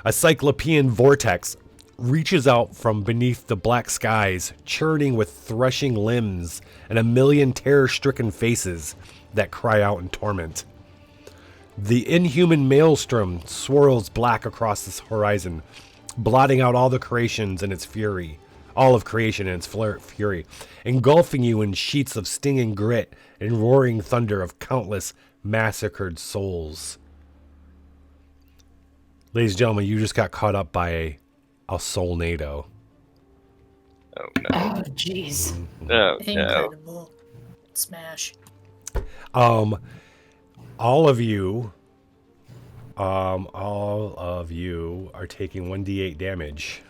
A cyclopean vortex reaches out from beneath the black skies, churning with threshing limbs and a million terror-stricken faces that cry out in torment. The inhuman maelstrom swirls black across this horizon, blotting out all the creations in its fury, all of creation in its fury, engulfing you in sheets of stinging grit and roaring thunder of countless massacred souls. Ladies and gentlemen, you just got caught up by a soulnado. Oh no! Oh jeez! Oh no! Incredible. Smash. All of you are taking 1d8 damage.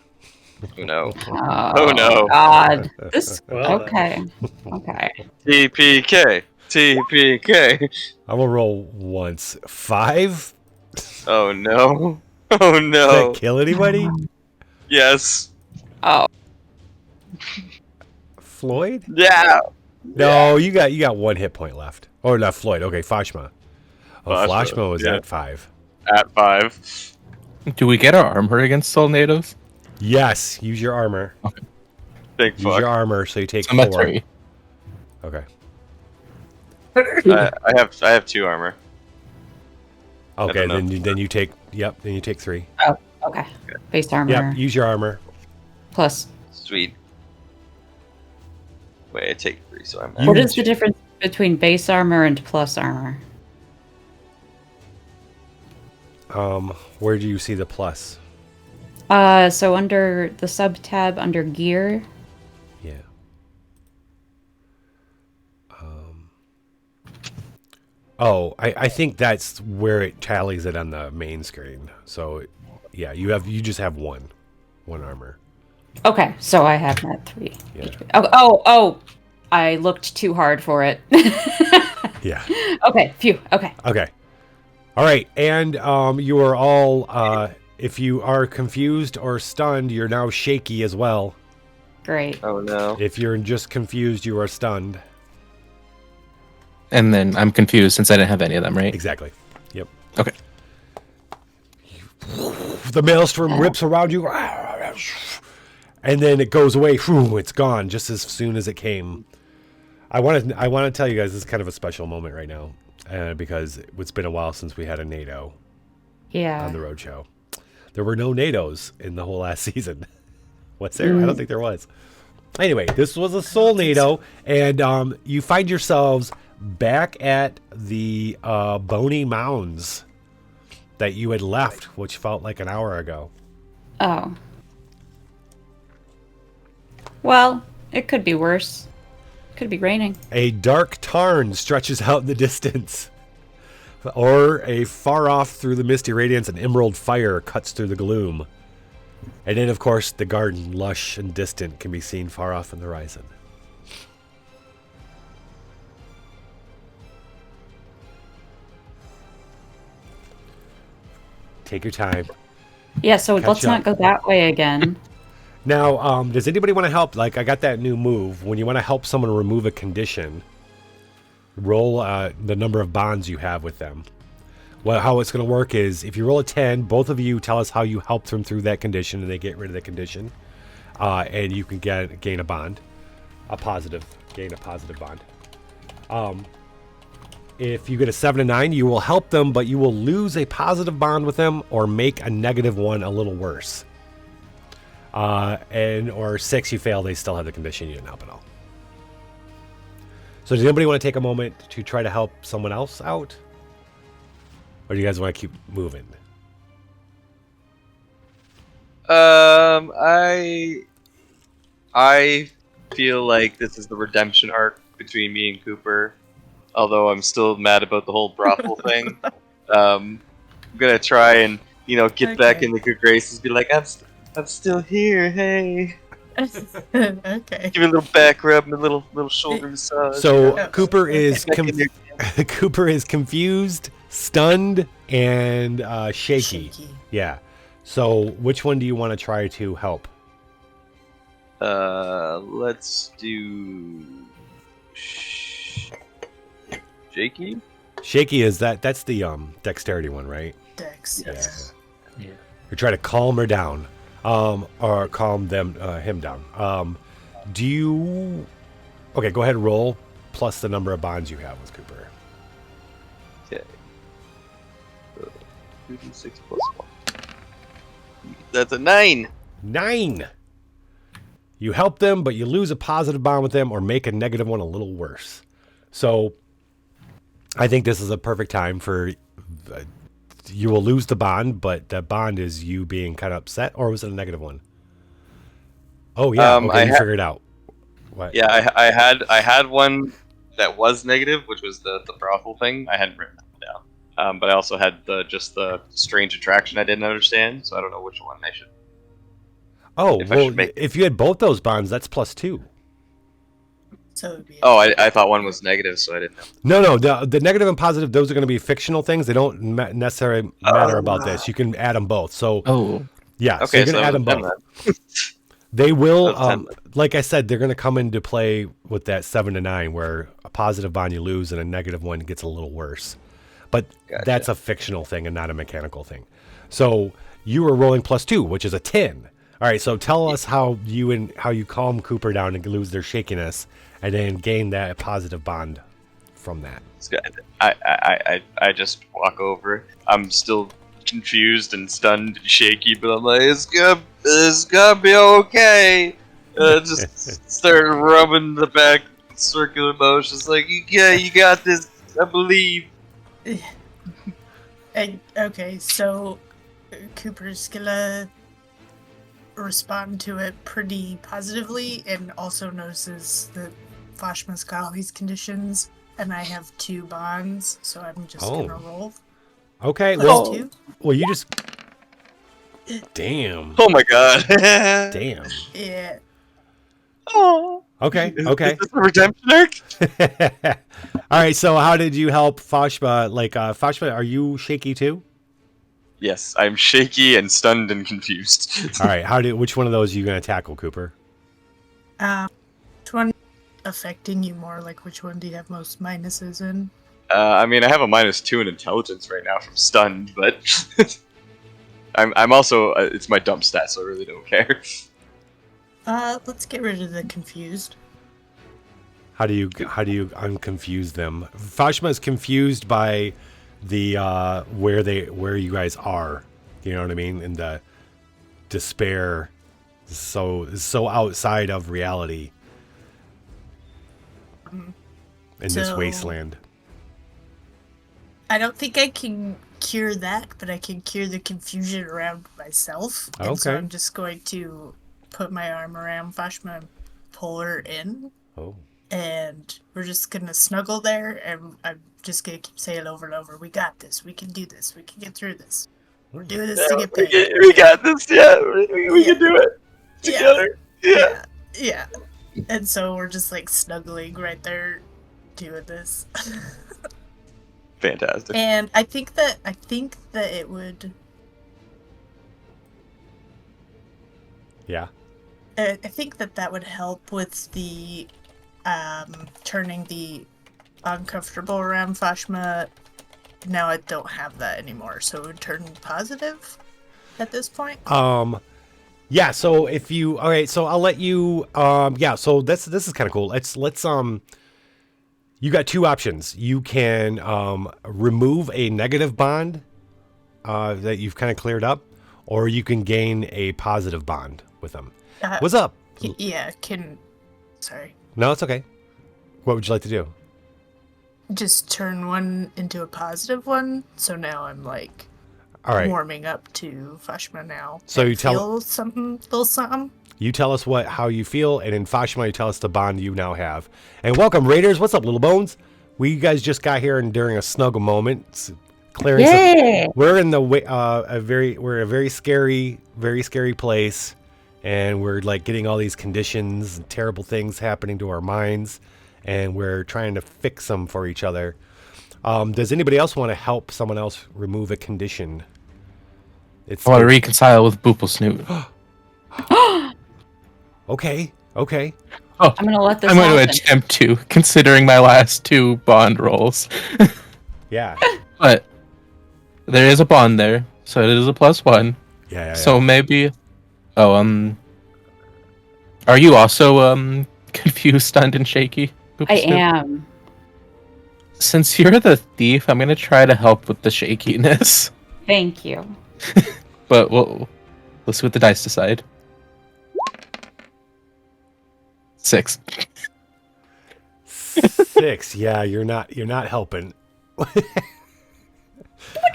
Oh no! Oh no! God! This Well, okay. Okay. TPK. I will roll once. 5? Oh no! Oh Did no! that kill anybody? Yes. Oh. Floyd? Yeah. No, you got 1 hit point left. Or not Floyd. Okay, Flashma. Oh, Flashma was at 5. At 5. Do we get our armor against tornadoes? Yes, use your armor. Okay. Big Use fuck. your armor, so you take I'm at 4. 3. Okay. I have 2 armor. Okay, don't know. then you take 3. Oh. Okay. Base armor Yep, use your armor. plus. Sweet. Wait, I take 3, so I'm. What is the difference between base armor and plus armor? Where do you see the plus? So under the sub tab under gear. Yeah. I think that's where it tallies it on the main screen. So, yeah, you just have one armor. Okay, so I have that 3. Yeah. Oh! I looked too hard for it. Yeah. Okay. Phew. Okay. Okay. All right, and you are all. If you are confused or stunned, you're now shaky as well. Great. Oh no! If you're just confused, you are stunned. And then I'm confused since I didn't have any of them, right? Exactly. Yep. Okay. The maelstrom rips around you, and then it goes away. It's gone just as soon as it came. I want to tell you guys this is kind of a special moment right now, because it's been a while since we had a NATO. Yeah. On the Roadshow. There were no NATOs in the whole last season. Was there? I don't think there was. Anyway, this was a soul NATO, and you find yourselves back at the bony mounds that you had left, which felt like an hour ago. Oh. Well, it could be worse. Could be raining. A dark tarn stretches out in the distance. Or a far off through the misty radiance, an emerald fire cuts through the gloom. And then, of course, the garden, lush and distant, can be seen far off on the horizon. Take your time. Yeah, so let's not go that way again. Now, does anybody want to help? Like, I got that new move. When you want to help someone remove a condition, roll the number of bonds you have with them. Well, how it's going to work is if you roll a 10, both of you tell us how you helped them through that condition and they get rid of the condition. And you can gain a bond. Gain a positive bond. If you get a 7 and 9, you will help them, but you will lose a positive bond with them or make a negative one a little worse. Or 6, you fail, they still have the condition, you didn't help at all. So does anybody want to take a moment to try to help someone else out? Or do you guys want to keep moving? I feel like this is the redemption arc between me and Cooper. Although I'm still mad about the whole brothel thing. I'm gonna try and, get back in the good graces, be like, I'm still here, hey. Okay. Give me a little back rub and a little shoulder massage. So Cooper is Cooper is confused, stunned, and shaky. Yeah. So which one do you want to try to help? Let's do shaky. Shaky is that's the dexterity one, right? Dex. Yes. Yeah. You try to calm her down, or calm him down. Do you? Okay, go ahead and roll plus the number of bonds you have with Cooper. Okay. 2d6 plus 1. That's a 9. 9. You help them, but you lose a positive bond with them or make a negative one a little worse. So I think this is a perfect time for you will lose the bond, but the bond is you being kind of upset, or was it a negative one? Oh yeah, okay, you figured it out. What? Yeah, I had one that was negative, which was the brothel thing. I hadn't written that down. But I also had the strange attraction I didn't understand, so I don't know which one I should. Oh, if you had both those bonds, that's +2. So I thought one was negative, so I didn't know. No, the negative and positive, those are going to be fictional things. They don't necessarily matter about this. You can add them both. So, yeah, okay, so you're going to add them both. They will, like I said, they're going to come into play with that 7 to 9, where a positive bond you lose and a negative one gets a little worse. But that's a fictional thing and not a mechanical thing. So you were rolling +2, which is a 10. All right, so tell us how you calm Cooper down and lose their shakiness, and then gain that positive bond from that. I just walk over. I'm still confused and stunned and shaky, but I'm like, it's gonna be okay. Just start rubbing the back, circular motions, like, you got this. I believe. Okay, so Cooper's gonna respond to it pretty positively, and also notices that Fashma's got all these conditions, and I have 2 bonds, so I'm just gonna roll. Okay, +2. well, you just. Damn. Oh my god. Damn. Yeah. Oh. Okay. Is this a redemption arc? All right. So, how did you help Fashma? Like, Fashma, are you shaky too? Yes, I'm shaky and stunned and confused. All right. Which one of those are you going to tackle, Cooper? Which one affecting you more? Like, which one do you have most minuses in? I mean, I have a -2 in intelligence right now from stunned, but I'm also it's my dump stat, so I really don't care. Let's get rid of the confused. How do you unconfuse them? Fashma is confused by the where you guys are. You know what I mean? In the despair, so outside of reality in this wasteland. I don't think I can cure that, but I can cure the confusion around myself. And so I'm just going to put my arm around Fashma and pull her in. Oh. And we're just going to snuggle there, and I'm just going to keep saying over and over, we got this, we can do this, we can get through this. We're doing this to get paid. We got this, yeah, we can do it together. Yeah. And so we're just like snuggling right there, doing this. Fantastic. And I think that it would. Yeah. I think that would help with the turning the uncomfortable around Fashma. Now I don't have that anymore, so it would turn positive at this point. Yeah. So if you so I'll let you. Yeah. So this is kind of cool. Let's You got 2 options. You can remove a negative bond that you've kind of cleared up, or you can gain a positive bond with them. What's up? Yeah, sorry. No, it's okay. What would you like to do? Just turn one into a positive one, so now I'm like warming up to Fashma now. So you feel something, little something. You tell us how you feel, and in Fashma, you tell us the bond you now have. And welcome, Raiders. What's up, little bones? We guys just got here and during a snuggle moment, it's clearing. We're in a very scary place, and we're like getting all these conditions and terrible things happening to our minds, and we're trying to fix them for each other. Does anybody else want to help someone else remove a condition? I want to reconcile with Boople Snoot. Okay. Oh, I'm gonna let this I'm going happen. to attempt to, considering my last 2 bond rolls. Yeah. But there is a bond there, so it is a +1. Yeah. So maybe. Oh, are you also confused, stunned, and shaky? Boople I Snoot? am. Since you're the thief, I'm gonna try to help with the shakiness. Thank you. But let's see what the dice decide. 6. 6. Yeah, you're not helping.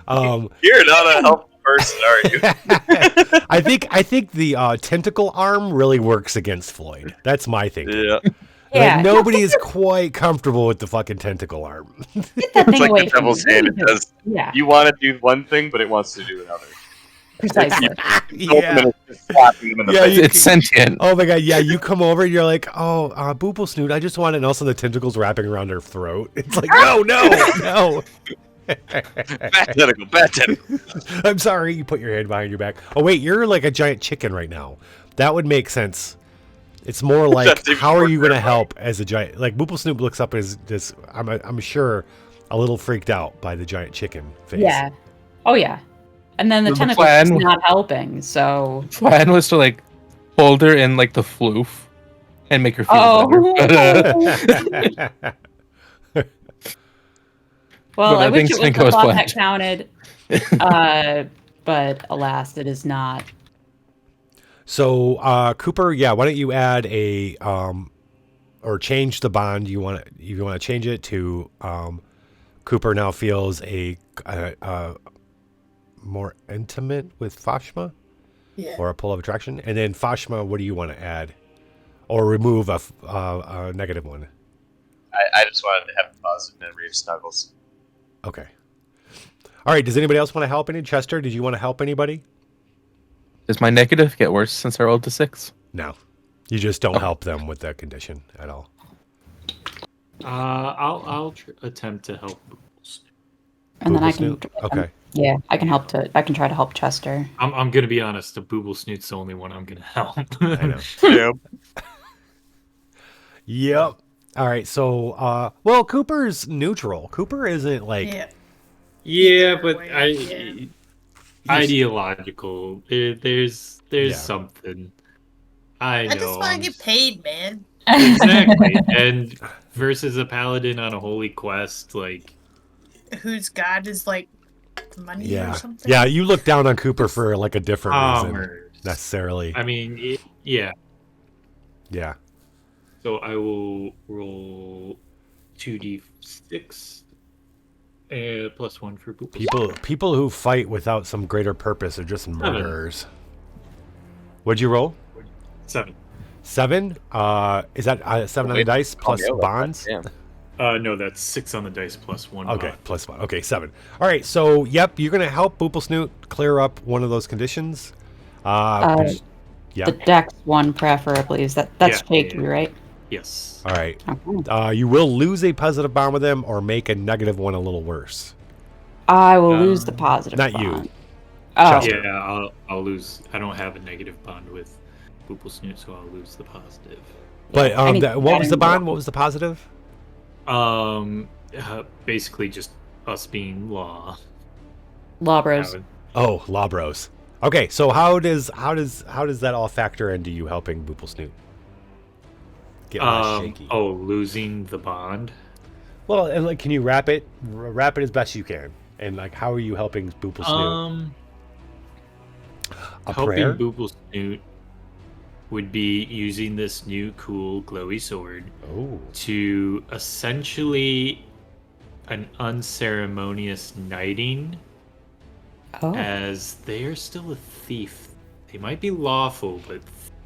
You're not a helpful person, are you? I think the tentacle arm really works against Floyd. That's my thinking. Yeah. Like, nobody is quite comfortable with the fucking tentacle arm. Get that thing It's like away the from devil's me. hand. It does. Yeah. You want to do one thing, but it wants to do another. Precisely. Yeah. It's sentient. Oh my god, yeah, you come over and you're like, oh, Boople Snoot, I just want it, and also the tentacles wrapping around her throat. It's like, no. Bad tentacle. I'm sorry, you put your hand behind your back. Oh wait, you're like a giant chicken right now. That would make sense. It's more like, how are you going to help as a giant? Like, Boople Snoot looks up as this, I'm sure, a little freaked out by the giant chicken face. Yeah. Oh yeah. And then the tentacle is not helping, so... The plan was to, like, hold her in, like, the floof and make her feel better. Well, I wish it was the as plot planned. that counted. But alas, it is not. So, Cooper, yeah, why don't you add a, or change the bond. You want to change it to, Cooper now feels a more intimate with Fashma, or a pull of attraction, and then Fashma, what do you want to add, or remove a negative one? I just wanted to have a positive memory of Snuggles. Okay. All right. Does anybody else want to help? Chester, did you want to help anybody? Does my negative get worse since I rolled a 6? No, you just don't help them with that condition at all. I'll attempt to help. And then I can. Okay. Yeah, I can help to. I can try to help Chester. I'm gonna be honest. The Booble Snoot's the only one I'm gonna help. I know. Yep. Yep. All right. So, well, Cooper's neutral. Cooper isn't like. Yeah, but ideological. There's something. I know. I just want to get paid, man. Exactly. And versus a paladin on a holy quest, like. Whose god is like money or something? Yeah, you look down on Cooper for like a different reason, Commerce. necessarily. I mean, yeah. Yeah. So I will roll 2d6 and +1 for Boople. People who fight without some greater purpose are just murderers. What'd you roll? 7. 7? Is that 7 on the dice plus bonds? Yeah. No, that's 6 on the dice +1. Okay, +1. Okay, 7. All right, so yep, you're gonna help Boople Snoot clear up one of those conditions. The Dex one, preferably. That's shaky, right? Yes. All right. Okay. You will lose a positive bond with them, or make a negative one a little worse. I will lose the positive not bond. you. Oh. Yeah, I'll lose. I don't have a negative bond with Boople Snoot, so I'll lose the positive. But what was the bond? What was the positive? Basically just us being law bros. Oh, law bros. Okay, so how does that all factor into you helping Boople Snoot get less shaky? Oh, losing the bond. Well, and like, can you wrap it as best you can, and like, how are you helping Boople Snoot? Helping Boople Snoot would be using this new cool glowy sword to essentially an unceremonious knighting, as they are still a thief. They might be lawful, but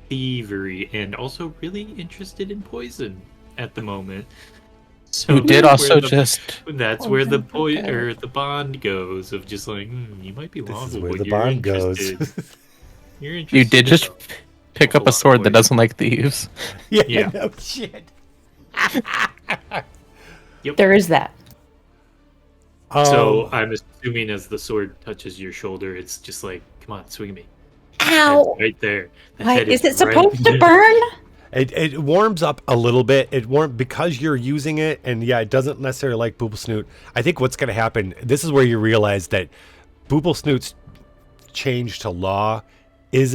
thievery and also really interested in poison at the moment. So Who did also that's where the bond goes of just like you might be lawful, This is where but the you're bond goes. You're interested. You did just pick up a sword that doesn't like thieves. Yeah. No shit. There is that. So I'm assuming as the sword touches your shoulder, it's just like, come on, swing me. Ow! Right there. Wait, is it supposed to burn? It warms up a little bit. Because you're using it, and yeah, it doesn't necessarily like Booble Snoot. I think what's going to happen. This is where you realize that Booble Snoot's change to law is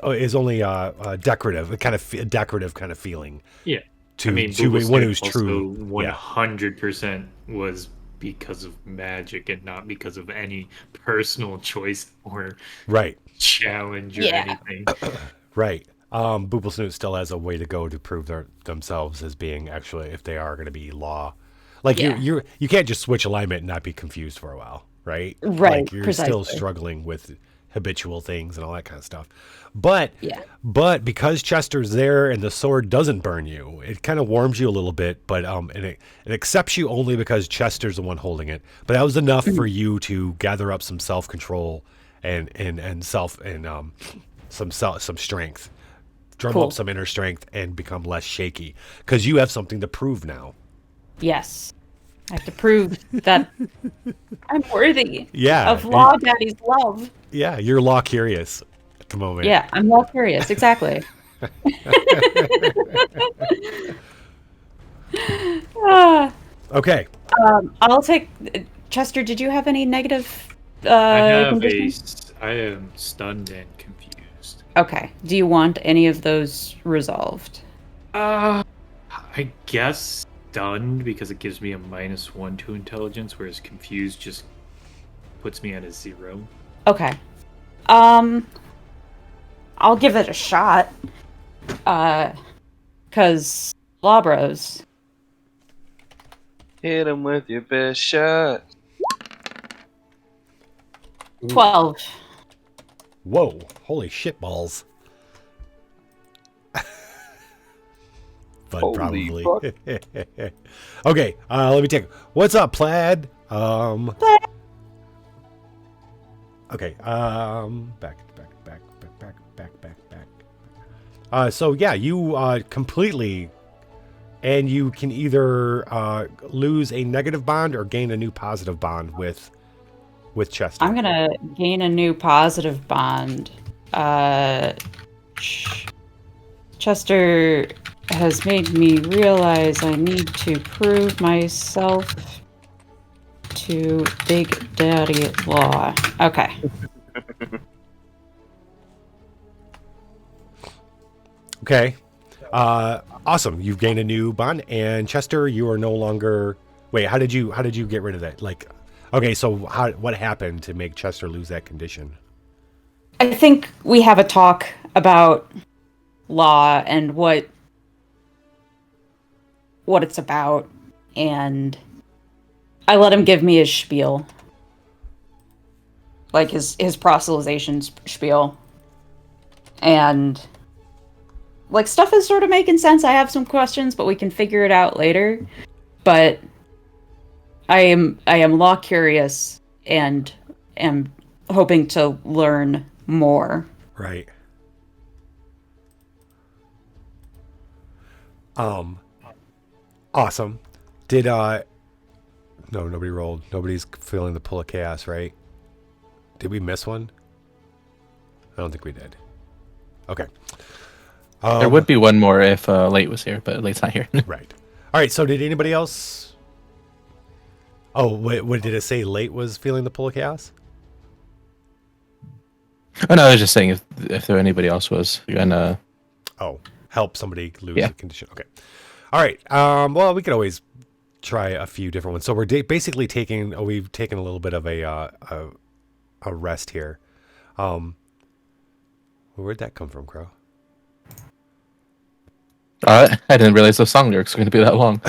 only a decorative, a decorative kind of feeling. Yeah. To Booble one who's Snoot true. 100% was because of magic and not because of any personal choice or challenge or anything. Right. Booble Snoot still has a way to go to prove themselves as being actually, if they are going to be law. Like you can't just switch alignment and not be confused for a while, right? Right. Like you're precisely. still struggling with habitual things and all that kind of stuff. But because Chester's there and the sword doesn't burn you, it kind of warms you a little bit. But and it accepts you only because Chester's the one holding it. But that was enough for you to gather up some self control and some strength. Drum up some inner strength and become less shaky because you have something to prove now. Yes. I have to prove that I'm worthy of Law Daddy's love. Yeah, you're law curious at the moment. Yeah, I'm law curious. Exactly. Okay. I'll take... Chester, did you have any negative conditions? I am stunned and confused. Okay. Do you want any of those resolved? I guess stunned because it gives me a -1 to intelligence, whereas confused just puts me at a 0. Okay. I'll give it a shot. 'Cause Law Bros. Hit him with your best shot. 12. Whoa. Holy shit balls. But Holy probably. fuck. Okay, let me take. What's up, Plaid? Okay, back. So yeah, you completely, and you can either lose a negative bond or gain a new positive bond with Chester. I'm gonna gain a new positive bond. Chester has made me realize I need to prove myself to Big Daddy Law. Okay. Okay. Awesome. You've gained a new bond, and Chester, you are no longer. Wait, how did you get rid of that? Like, okay, so what happened to make Chester lose that condition? I think we have a talk about law and what it's about, and I let him give me his spiel, like his proselytization spiel, and like stuff is sort of making sense. I have some questions, but we can figure it out later. But I am law curious and am hoping to learn more. Right. Awesome. Did no, nobody rolled. Nobody's feeling the pull of chaos, right? Did we miss one? I don't think we did. Okay. There would be one more if Late was here, but Late's not here. Right. All right. So did anybody else? Oh, wait, what did it say? Late was feeling the pull of chaos? Oh no, I was just saying if there anybody else was gonna. Oh, help somebody lose a condition. Okay. All right. Well, we could always try a few different ones. So we're basically taking. We've taken a little bit of a rest here. Where'd that come from, Crow? I didn't realize those song lyrics were going to be that long.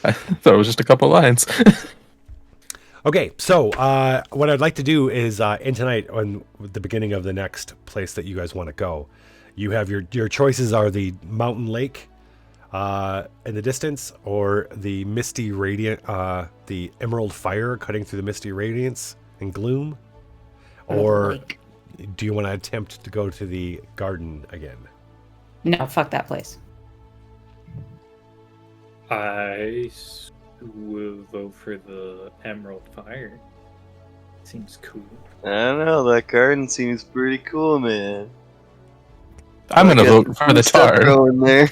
I thought it was just a couple lines. Okay, so what I'd like to do is in tonight, on the beginning of the next place that you guys want to go, you have your choices are the mountain lake in the distance, or the misty radiant, the emerald fire cutting through the misty radiance and gloom, or do you want to attempt to go to the garden again? No, fuck that place. I will vote for the Emerald Fire. Seems cool. I don't know. That garden seems pretty cool, man. I'm gonna vote for the tar. Going there.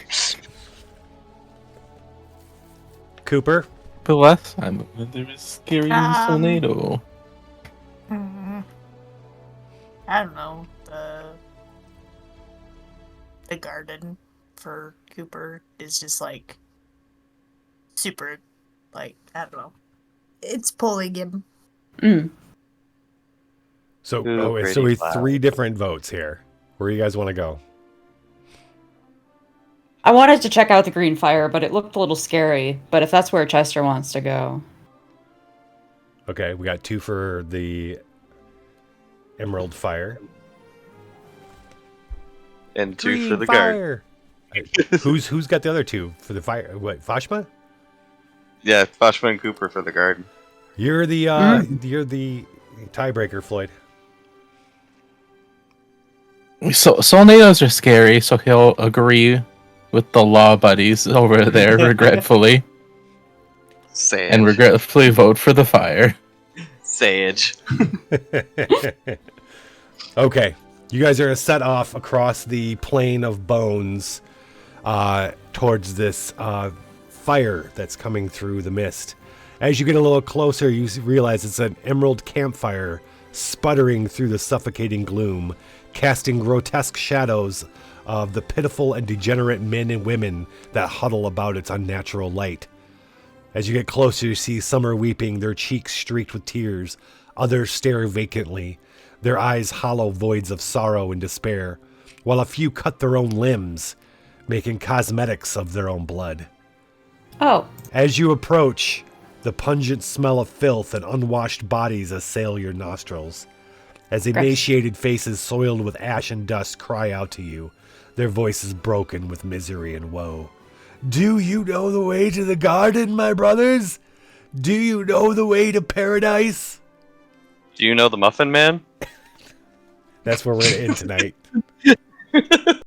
Cooper? But last time there was scary tornado. I don't know. The garden for Cooper is just like super, like, I don't know. It's pulling him. So, so we have 3 different votes here. Where do you guys want to go? I wanted to check out the green fire, but it looked a little scary. But if that's where Chester wants to go. Okay, we got 2 for the Emerald Fire. And 2 Green for the fire. garden. Who's got the other 2 for the fire? What, Fashma? Yeah, Foshma and Cooper for the garden. You're the tiebreaker, Floyd. So tornadoes are scary, so he'll agree with the law buddies over there, regretfully. Sage. And regretfully vote for the fire. Sage. Okay, you guys are going to set off across the plain of bones towards this fire that's coming through the mist. As you get a little closer, you realize it's an emerald campfire sputtering through the suffocating gloom, casting grotesque shadows of the pitiful and degenerate men and women that huddle about its unnatural light. As you get closer, you see some are weeping, their cheeks streaked with tears. Others stare vacantly, their eyes hollow voids of sorrow and despair, while a few cut their own limbs, making cosmetics of their own blood. Oh. As you approach, the pungent smell of filth and unwashed bodies assail your nostrils. As emaciated faces soiled with ash and dust cry out to you, their voices broken with misery and woe. Do you know the way to the garden, my brothers? Do you know the way to paradise? Do you know the Muffin Man? That's where we're going to end tonight.